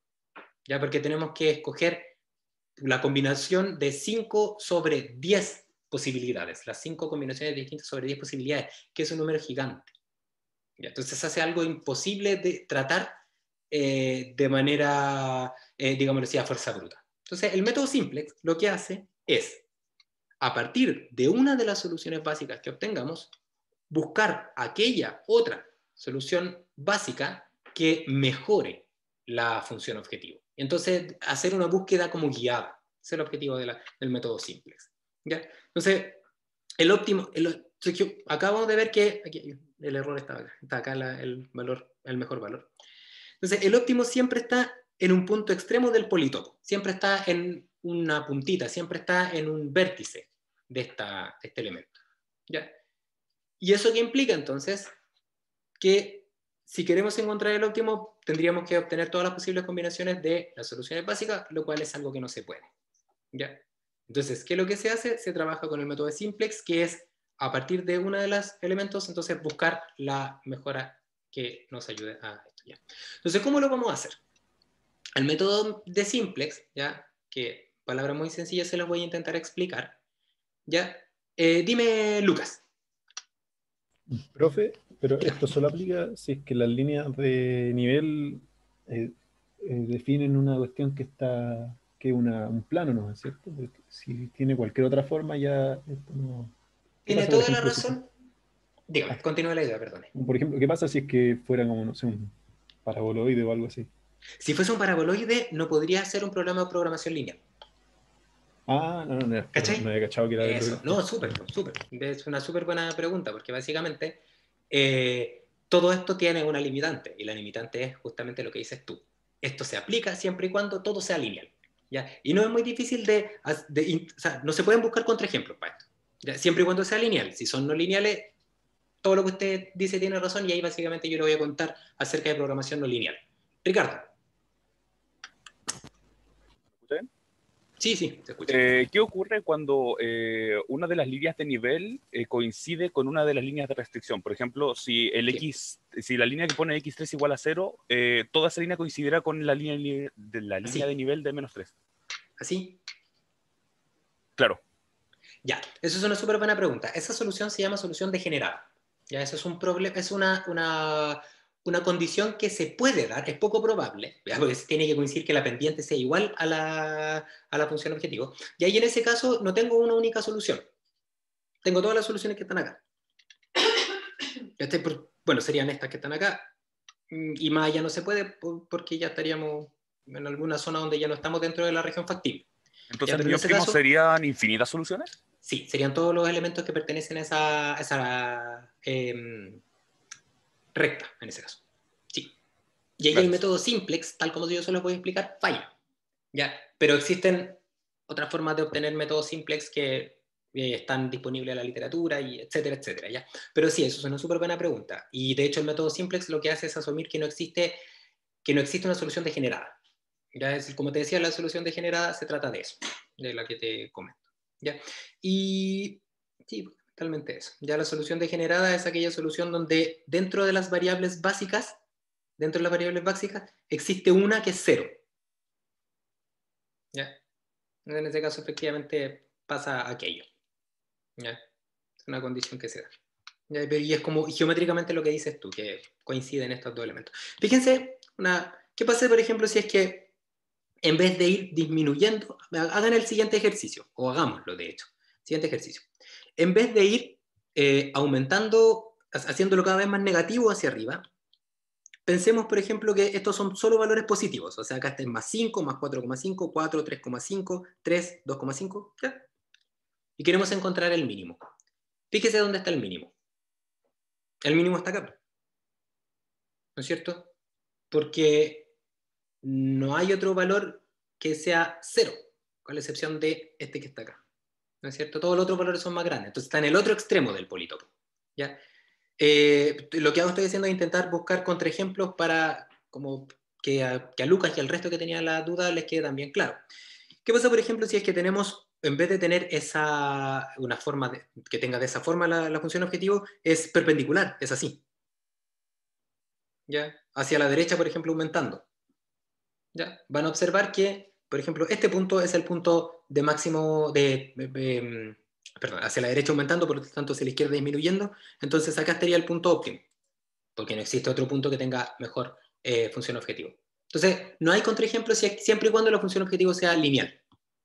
A: ¿ya? Porque tenemos que escoger la combinación de 5 sobre 10 posibilidades, las 5 combinaciones distintas sobre 10 posibilidades, que es un número gigante. ¿Ya? Entonces hace algo imposible de tratar de manera, digamos así, a fuerza bruta. Entonces el método simplex lo que hace es, a partir de una de las soluciones básicas que obtengamos, buscar aquella otra solución básica que mejore la función objetivo. Entonces, hacer una búsqueda como guiada. Ese es el objetivo del método simplex. ¿Ya? Entonces, el óptimo, acabamos de ver que aquí, el error está acá el valor, el mejor valor. Entonces, el óptimo siempre está en un punto extremo del politopo, siempre está en una puntita, siempre está en un vértice de este elemento. ¿Ya? ¿Y eso qué implica entonces? Que si queremos encontrar el óptimo, tendríamos que obtener todas las posibles combinaciones de las soluciones básicas, lo cual es algo que no se puede. ¿Ya? Entonces, ¿qué es lo que se hace? Se trabaja con el método de simplex, que es a partir de uno de los elementos, entonces buscar la mejora que nos ayude a esto. ¿Ya? Entonces, ¿cómo lo vamos a hacer? El método de simplex, ¿ya? Que palabras muy sencillas se las voy a intentar explicar. ¿Ya? Dime, Lucas.
C: Profe, pero
A: Dígame.
C: esto solo aplica si es que las líneas de nivel definen una cuestión que está, que es un plano, ¿no es cierto? Porque si tiene cualquier otra forma, ya esto no. ¿Qué
A: Tiene
C: pasa, por
A: toda la
C: ejemplo, si,
A: razón. Dígame,
C: ah,
A: continúe la idea, perdone.
C: por ejemplo, qué pasa si es que fuera como, no sé, un paraboloide o algo así?
A: Si fuese un paraboloide, no podría ser un programa de programación lineal.
C: Ah, no, no, no, perdón, no
A: ¿Cachai?
C: había cachado que era de
A: Eso,
C: programa.
A: no, súper, súper. Es una súper buena pregunta, porque básicamente todo esto tiene una limitante, y la limitante es justamente lo que dices tú. Esto se aplica siempre y cuando todo sea lineal. ¿Ya? Y no es muy difícil o sea, no se pueden buscar contraejemplos para esto. ¿Ya? Siempre y cuando sea lineal. Si son no lineales, todo lo que usted dice tiene razón, y ahí básicamente yo le voy a contar acerca de programación no lineal. Ricardo. Sí, sí, te escucho.
B: ¿Qué ocurre cuando una de las líneas de nivel coincide con una de las líneas de restricción? Por ejemplo, si
A: Sí.
B: si la línea que pone x3 igual a 0, toda esa línea coincidirá con la línea de
A: Así,
B: nivel de -3.
A: así.
B: Claro.
A: Ya, eso es una súper buena pregunta. Esa solución se llama solución degenerada. Ya, eso es un problema, es una condición que se puede dar, es poco probable, ¿ya? Porque tiene que coincidir que la pendiente sea igual a la función objetivo. Y ahí en ese caso no tengo una única solución. Tengo todas las soluciones que están acá. Bueno, serían estas que están acá. Y más allá no se puede porque ya estaríamos en alguna zona donde ya no estamos dentro de la región factible. Ya,
B: Entonces,
A: pero
B: mi
A: en ese
B: óptimo
A: caso,
B: serían infinitas soluciones.
A: sí, serían todos los elementos que pertenecen a esa recta, en ese caso. Sí. Y ahí el
B: Gracias.
A: método simplex, tal como yo se lo voy a explicar, falla. ¿Ya? Pero existen otras formas de obtener métodos simplex que están disponibles en la literatura, y etcétera, etcétera. ¿Ya? Pero sí, eso es una súper buena pregunta. Y de hecho el método simplex lo que hace es asumir que no existe una solución degenerada. ¿Ya? Como te decía, la solución degenerada se trata de eso, de la que te comento. ¿Ya? Y sí, fundamentalmente eso. Ya la solución degenerada es aquella solución donde dentro de las variables básicas, existe una que es cero. ¿Ya? En ese caso, efectivamente, pasa aquello. ¿Ya? Es una condición que se da. ¿Ya? Y es como geométricamente lo que dices tú, que coinciden estos dos elementos. Fíjense, ¿qué pasa, por ejemplo, si es que en vez de ir disminuyendo, hagan el siguiente ejercicio, o hagámoslo de hecho, siguiente ejercicio. En vez de ir aumentando, haciéndolo cada vez más negativo hacia arriba, pensemos, por ejemplo, que estos son solo valores positivos, o sea, acá está en más 5, más 4,5, 4, 3,5, 3, 2,5, ¿ya? Y queremos encontrar el mínimo. Fíjese dónde está el mínimo. El mínimo está acá, ¿no es cierto? Porque no hay otro valor que sea cero, con la excepción de este que está acá. ¿No es cierto? Todos los otros valores son más grandes. Entonces está en el otro extremo del politopo. ¿Ya? lo que hago estoy haciendo es intentar buscar contraejemplos para como que a Lucas y al resto que tenía la duda les quede también claro. ¿Qué pasa, por ejemplo, si es que tenemos, en vez de tener una forma que tenga de esa forma la función objetivo, es perpendicular, es así? ¿Ya? Hacia la derecha, por ejemplo, aumentando. ¿Ya? Van a observar que, por ejemplo, este punto es el punto de máximo perdón, hacia la derecha aumentando, por lo tanto hacia la izquierda disminuyendo, entonces acá estaría el punto óptimo, porque no existe otro punto que tenga mejor función objetivo. Entonces, no hay contraejemplo siempre y cuando la función objetivo sea lineal.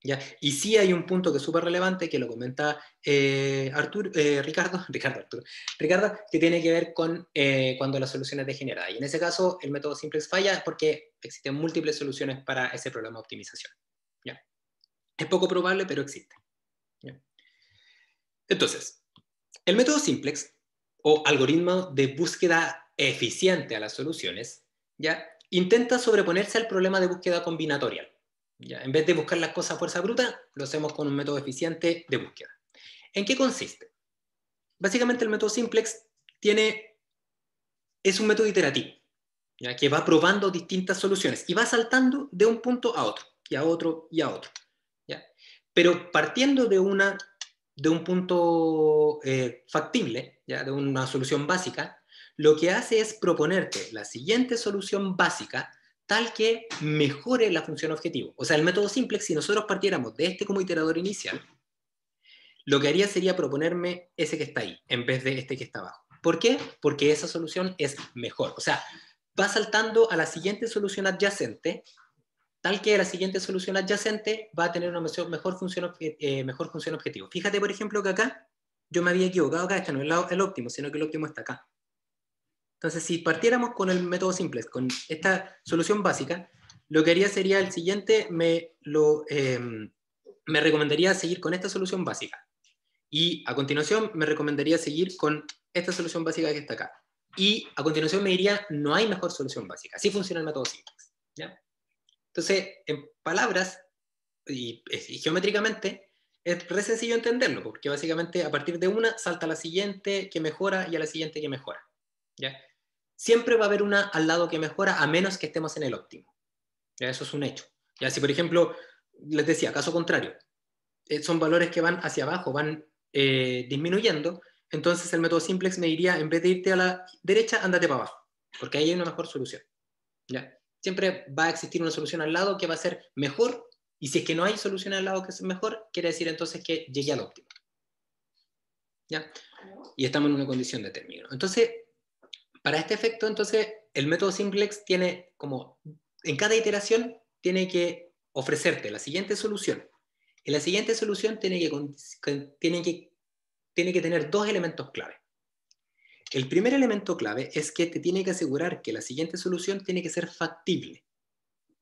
A: ¿Ya? Y sí hay un punto que es súper relevante, que lo comenta Ricardo, que tiene que ver con cuando la solución es degenerada. Y en ese caso, el método simplex falla porque existen múltiples soluciones para ese problema de optimización. ¿Ya? Es poco probable, pero existe. ¿Ya? Entonces, el método simplex, o algoritmo de búsqueda eficiente a las soluciones, ¿ya? Intenta sobreponerse al problema de búsqueda combinatorial. ¿Ya? En vez de buscar las cosas a fuerza bruta, lo hacemos con un método eficiente de búsqueda. ¿En qué consiste? Básicamente el método simplex es un método iterativo, ¿ya? Que va probando distintas soluciones y va saltando de un punto a otro, y a otro, y a otro. ¿Ya? Pero partiendo de un punto factible, ¿ya? De una solución básica, lo que hace es proponerte la siguiente solución básica tal que mejore la función objetivo. O sea, el método simplex, si nosotros partiéramos de este como iterador inicial, lo que haría sería proponerme ese que está ahí, en vez de este que está abajo. ¿Por qué? Porque esa solución es mejor. O sea, va saltando a la siguiente solución adyacente, tal que la siguiente solución adyacente va a tener una mejor función objetivo. Fíjate, por ejemplo, que acá yo me había equivocado, acá este no es el óptimo, sino que el óptimo está acá. Entonces, si partiéramos con el método simplex, con esta solución básica, lo que haría sería el siguiente, me recomendaría seguir con esta solución básica. Y a continuación me recomendaría seguir con esta solución básica que está acá. Y a continuación me diría, no hay mejor solución básica. Así funciona el método simplex. ¿Ya? Entonces, en palabras y geométricamente, es re sencillo entenderlo, porque básicamente a partir de una salta a la siguiente que mejora y a la siguiente que mejora. ¿Ya? Siempre va a haber una al lado que mejora, a menos que estemos en el óptimo. ¿Ya? Eso es un hecho. ¿Ya? Si, por ejemplo, les decía, caso contrario, son valores que van hacia abajo, van disminuyendo, entonces el método simplex me diría, en vez de irte a la derecha, ándate para abajo, porque ahí hay una mejor solución. ¿Ya? Siempre va a existir una solución al lado que va a ser mejor, y si es que no hay solución al lado que es mejor, quiere decir entonces que llegué al óptimo. ¿Ya? Y estamos en una condición de término. Entonces, para este efecto, entonces, el método simplex tiene como, en cada iteración, tiene que ofrecerte la siguiente solución. Y la siguiente solución tiene que tener dos elementos clave. El primer elemento clave es que te tiene que asegurar que la siguiente solución tiene que ser factible.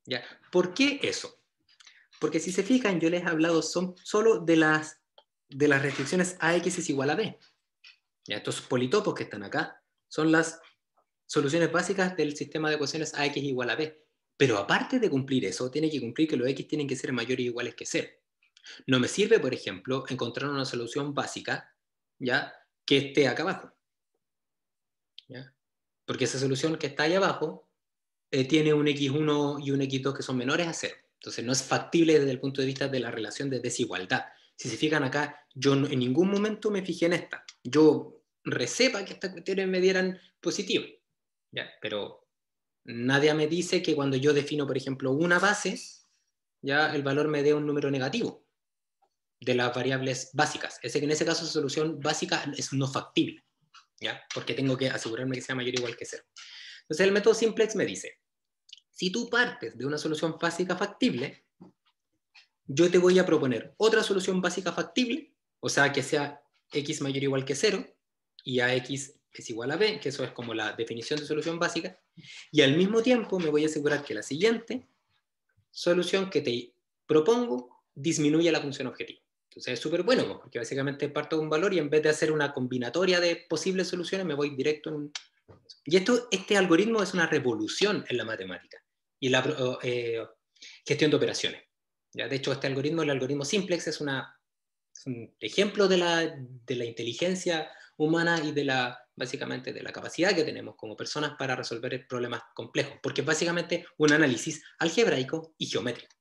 A: ¿Ya? ¿Por qué eso? Porque si se fijan, yo les he hablado solo de las restricciones AX es igual a B. ¿Ya? Estos politopos que están acá son las soluciones básicas del sistema de ecuaciones AX igual a B. Pero aparte de cumplir eso, tiene que cumplir que los X tienen que ser mayores o iguales que 0. No me sirve, por ejemplo, encontrar una solución básica, ¿ya? Que esté acá abajo. ¿Ya? Porque esa solución que está ahí abajo tiene un x1 y un x2 que son menores a 0. Entonces no es factible desde el punto de vista de la relación de desigualdad. Si se fijan acá, yo en ningún momento me fijé en esta. Yo recé para que estas cuestiones me dieran positivo. ¿Ya? Pero nadie me dice que cuando yo defino, por ejemplo, una base, ya el valor me dé un número negativo de las variables básicas. En ese caso, su solución básica es no factible, ¿ya? Porque tengo que asegurarme que sea mayor o igual que 0. Entonces, el método simplex me dice, si tú partes de una solución básica factible, yo te voy a proponer otra solución básica factible, o sea, que sea x mayor o igual que 0, y ax es igual a b, que eso es como la definición de solución básica, y al mismo tiempo me voy a asegurar que la siguiente solución que te propongo disminuye la función objetivo. Entonces es súper bueno, porque básicamente parto de un valor y en vez de hacer una combinatoria de posibles soluciones, me voy directo en un... Y este algoritmo es una revolución en la matemática y en la gestión de operaciones. ¿Ya? De hecho, el algoritmo simplex, es un ejemplo de la inteligencia humana y de la básicamente de la capacidad que tenemos como personas para resolver problemas complejos, porque es básicamente un análisis algebraico y geométrico.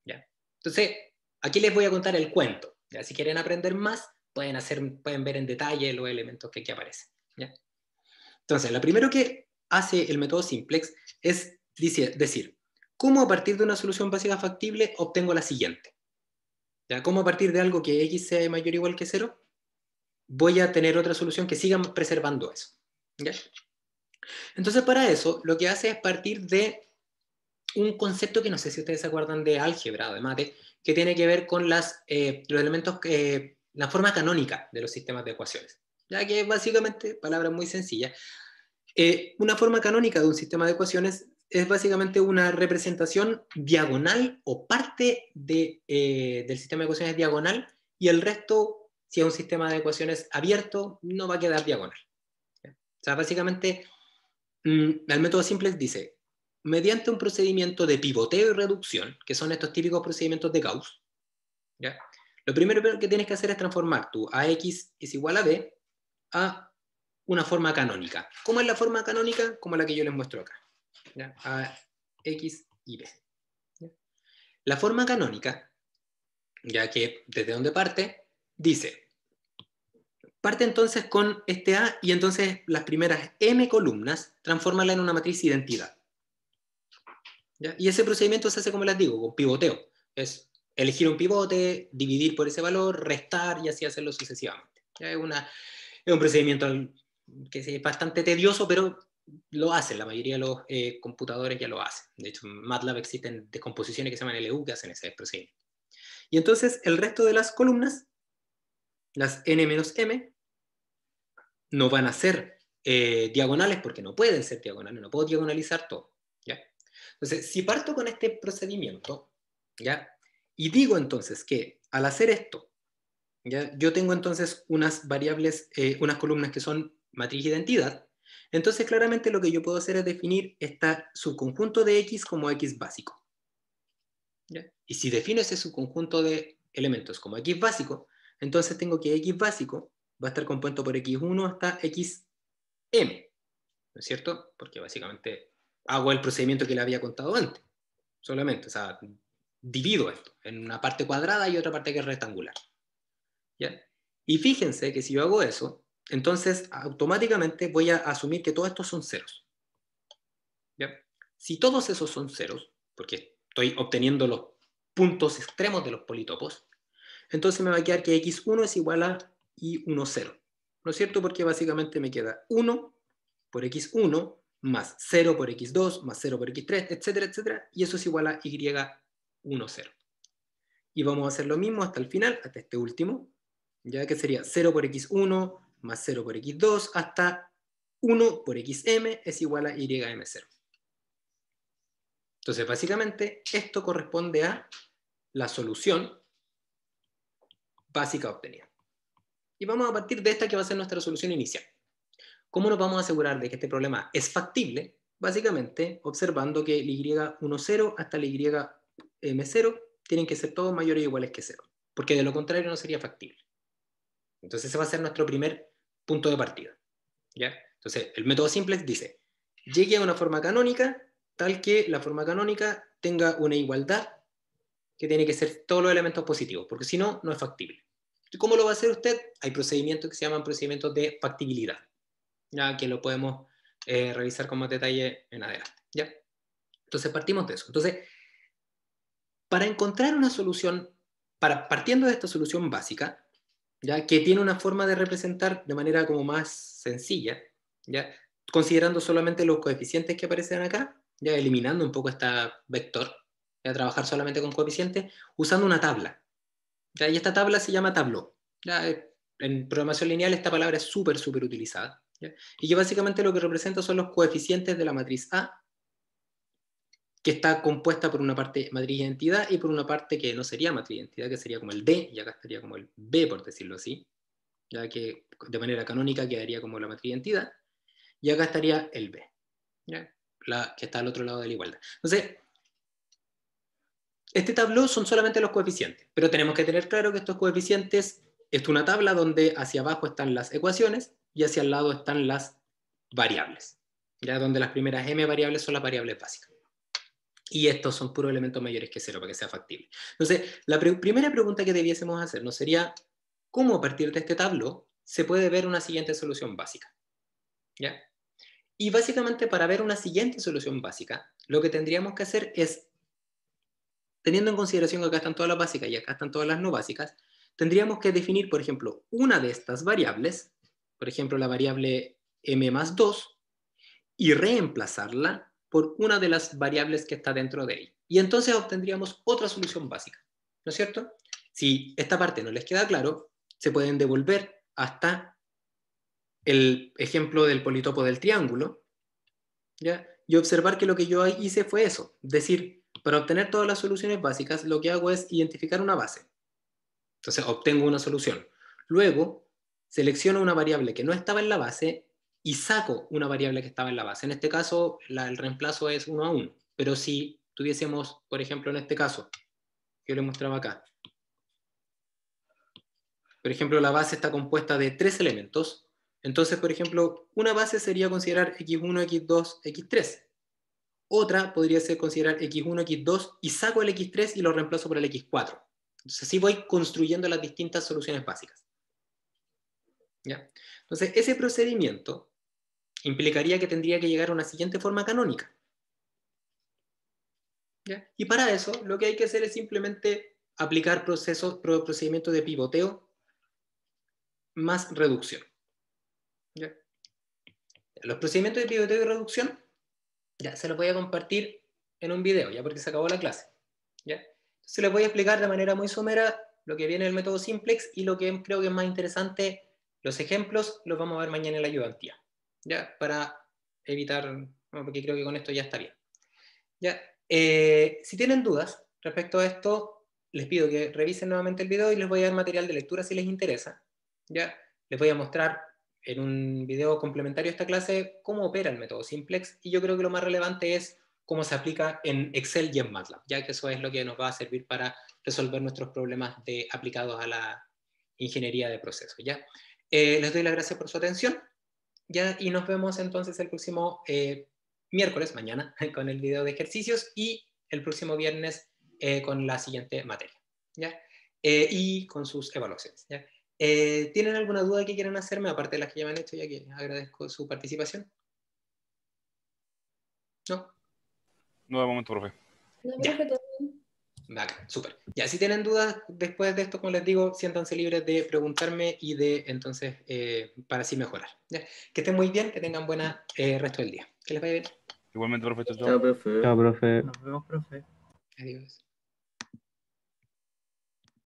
A: ¿Ya? Entonces, aquí les voy a contar el cuento. ¿Ya? Si quieren aprender más, pueden ver en detalle los elementos que aquí aparecen. ¿Ya? Entonces, lo primero que hace el método simplex es decir, ¿cómo a partir de una solución básica factible obtengo la siguiente? ¿Ya? ¿Cómo a partir de algo que x sea mayor o igual que 0? Voy a tener otra solución que siga preservando eso. ¿Ya? Entonces, para eso, lo que hace es partir de un concepto que no sé si ustedes se acuerdan de álgebra o de mate, que tiene que ver con los elementos, la forma canónica de los sistemas de ecuaciones. Ya que básicamente, palabras muy sencillas, una forma canónica de un sistema de ecuaciones es básicamente una representación diagonal o parte del sistema de ecuaciones diagonal, y el resto, si es un sistema de ecuaciones abierto, no va a quedar diagonal. ¿Ya? O sea, básicamente, el método simple dice, mediante un procedimiento de pivoteo y reducción, que son estos típicos procedimientos de Gauss, ¿ya? Lo primero que tienes que hacer es transformar tu AX es igual a B a una forma canónica. ¿Cómo es la forma canónica? Como la que yo les muestro acá. ¿Ya? A, X y B. ¿Ya? La forma canónica, ya que desde donde parte, dice, parte entonces con este A y entonces las primeras M columnas, transfórmala en una matriz identidad. ¿Ya? Y ese procedimiento se hace, como les digo, con pivoteo. Es elegir un pivote, dividir por ese valor, restar y así hacerlo sucesivamente. ¿Ya? Es un procedimiento que es bastante tedioso, pero lo hacen, la mayoría de los computadores ya lo hacen. De hecho, en MATLAB existen descomposiciones que se llaman LU que hacen ese procedimiento. Y entonces el resto de las columnas, las n menos m, no van a ser diagonales porque no pueden ser diagonales, no puedo diagonalizar todo. ¿Ya? Entonces, si parto con este procedimiento, ¿ya? Y digo entonces que al hacer esto, ¿ya? Yo tengo entonces unas variables, unas columnas que son matriz identidad, entonces claramente lo que yo puedo hacer es definir este subconjunto de X como X básico. ¿Ya? Y si defino ese subconjunto de elementos como X básico, entonces tengo que X básico va a estar compuesto por X1 hasta Xm, ¿no es cierto? Porque básicamente hago el procedimiento que le había contado antes, solamente, o sea, divido esto en una parte cuadrada y otra parte que es rectangular. ¿Ya? Y fíjense que si yo hago eso, entonces automáticamente voy a asumir que todos estos son ceros. ¿Ya? Si todos esos son ceros, porque estoy obteniendo los puntos extremos de los politopos, entonces me va a quedar que x1 es igual a y1, 0. ¿No es cierto? Porque básicamente me queda 1 por x1 más 0 por x2 más 0 por x3, etcétera, etcétera, y eso es igual a y1, 0. Y vamos a hacer lo mismo hasta el final, hasta este último, ya que sería 0 por x1 más 0 por x2 hasta 1 por xm es igual a ym0. Entonces, básicamente, esto corresponde a la solución básica obtenida. Y vamos a partir de esta que va a ser nuestra solución inicial. ¿Cómo nos vamos a asegurar de que este problema es factible? Básicamente, observando que el y1, 0 hasta el ym0 tienen que ser todos mayores o iguales que 0, porque de lo contrario no sería factible. Entonces ese va a ser nuestro primer punto de partida. ¿Ya? Entonces el método simplex dice, llegue a una forma canónica tal que la forma canónica tenga una igualdad que tiene que ser todos los elementos positivos, porque si no, no es factible. ¿Y cómo lo va a hacer usted? Hay procedimientos que se llaman procedimientos de factibilidad, ya que lo podemos revisar con más detalle en adelante. ¿Ya? Entonces partimos de eso. Entonces, para encontrar una solución, partiendo de esta solución básica, ¿ya? Que tiene una forma de representar de manera como más sencilla, ¿ya? Considerando solamente los coeficientes que aparecen acá, ya eliminando un poco esta vector, ya trabajar solamente con coeficientes, usando una tabla. ¿Ya? Y esta tabla se llama Tableau. ¿Ya? En programación lineal esta palabra es súper utilizada, ¿ya? Y que básicamente lo que representa son los coeficientes de la matriz A, que está compuesta por una parte matriz identidad y por una parte que no sería matriz identidad, que sería como el D, y acá estaría como el B, por decirlo así, ya que de manera canónica quedaría como la matriz identidad, y acá estaría el B, ¿ya? Que está al otro lado de la igualdad. Entonces, este tableau son solamente los coeficientes, pero tenemos que tener claro que estos coeficientes, esto es una tabla donde hacia abajo están las ecuaciones y hacia el lado están las variables, ya donde las primeras m variables son las variables básicas. Y estos son puros elementos mayores que 0 para que sea factible. Entonces, la primera pregunta que debiésemos hacernos sería, ¿cómo a partir de este tableau se puede ver una siguiente solución básica? ¿Ya? Y básicamente para ver una siguiente solución básica, lo que tendríamos que hacer es, teniendo en consideración que acá están todas las básicas y acá están todas las no básicas, tendríamos que definir, por ejemplo, una de estas variables, por ejemplo, la variable m más 2, y reemplazarla por una de las variables que está dentro de ella. Y entonces obtendríamos otra solución básica, ¿no es cierto? Si esta parte no les queda claro, se pueden devolver hasta el ejemplo del politopo del triángulo, ¿ya? Y observar que lo que yo hice fue eso, es decir, para obtener todas las soluciones básicas, lo que hago es identificar una base. Entonces obtengo una solución. Luego, selecciono una variable que no estaba en la base y saco una variable que estaba en la base. En este caso, el reemplazo es 1 a 1. Pero si tuviésemos, por ejemplo, en este caso, que yo les mostraba acá, por ejemplo, la base está compuesta de 3 elementos. Entonces, por ejemplo, una base sería considerar x1, x2, x3. Otra podría ser considerar x1, x2 y saco el x3 y lo reemplazo por el x4. Entonces, así voy construyendo las distintas soluciones básicas. ¿Ya? Entonces, ese procedimiento implicaría que tendría que llegar a una siguiente forma canónica. ¿Ya? Y para eso, lo que hay que hacer es simplemente aplicar procedimientos de pivoteo más reducción. ¿Ya? Los procedimientos de pivoteo y reducción ya se los voy a compartir en un video, ya porque se acabó la clase. ¿Ya? Entonces les voy a explicar de manera muy somera lo que viene del método simplex y lo que creo que es más interesante, los ejemplos los vamos a ver mañana en la ayudantía, ¿ya? Para evitar, bueno, porque creo que con esto ya está bien. ¿Ya? Si tienen dudas respecto a esto, les pido que revisen nuevamente el video y les voy a dar material de lectura si les interesa. ¿Ya? Les voy a mostrar en un video complementario a esta clase cómo opera el método simplex y yo creo que lo más relevante es cómo se aplica en Excel y en MATLAB, ya que eso es lo que nos va a servir para resolver nuestros problemas aplicados a la ingeniería de procesos. ¿Ya? Les doy las gracias por su atención, ¿ya? Y nos vemos entonces el próximo miércoles, mañana, con el video de ejercicios y el próximo viernes con la siguiente materia, ¿ya? Y con sus evaluaciones, ¿ya? ¿Tienen alguna duda que quieran hacerme, aparte de las que ya me han hecho, ya que agradezco su participación? ¿No?
B: No, de momento, profe.
D: No,
A: Ya.
D: profe, todo bien.
A: Bacán, súper. Ya, si tienen dudas después de esto, como les digo, siéntanse libres de preguntarme y de entonces para así mejorar. ¿Ya? Que estén muy bien, que tengan buena resto del día. Que les vaya bien.
B: Igualmente, profe, chao, chao.
D: Chao, profe.
C: Chao, profe.
E: Nos vemos, profe.
A: Adiós.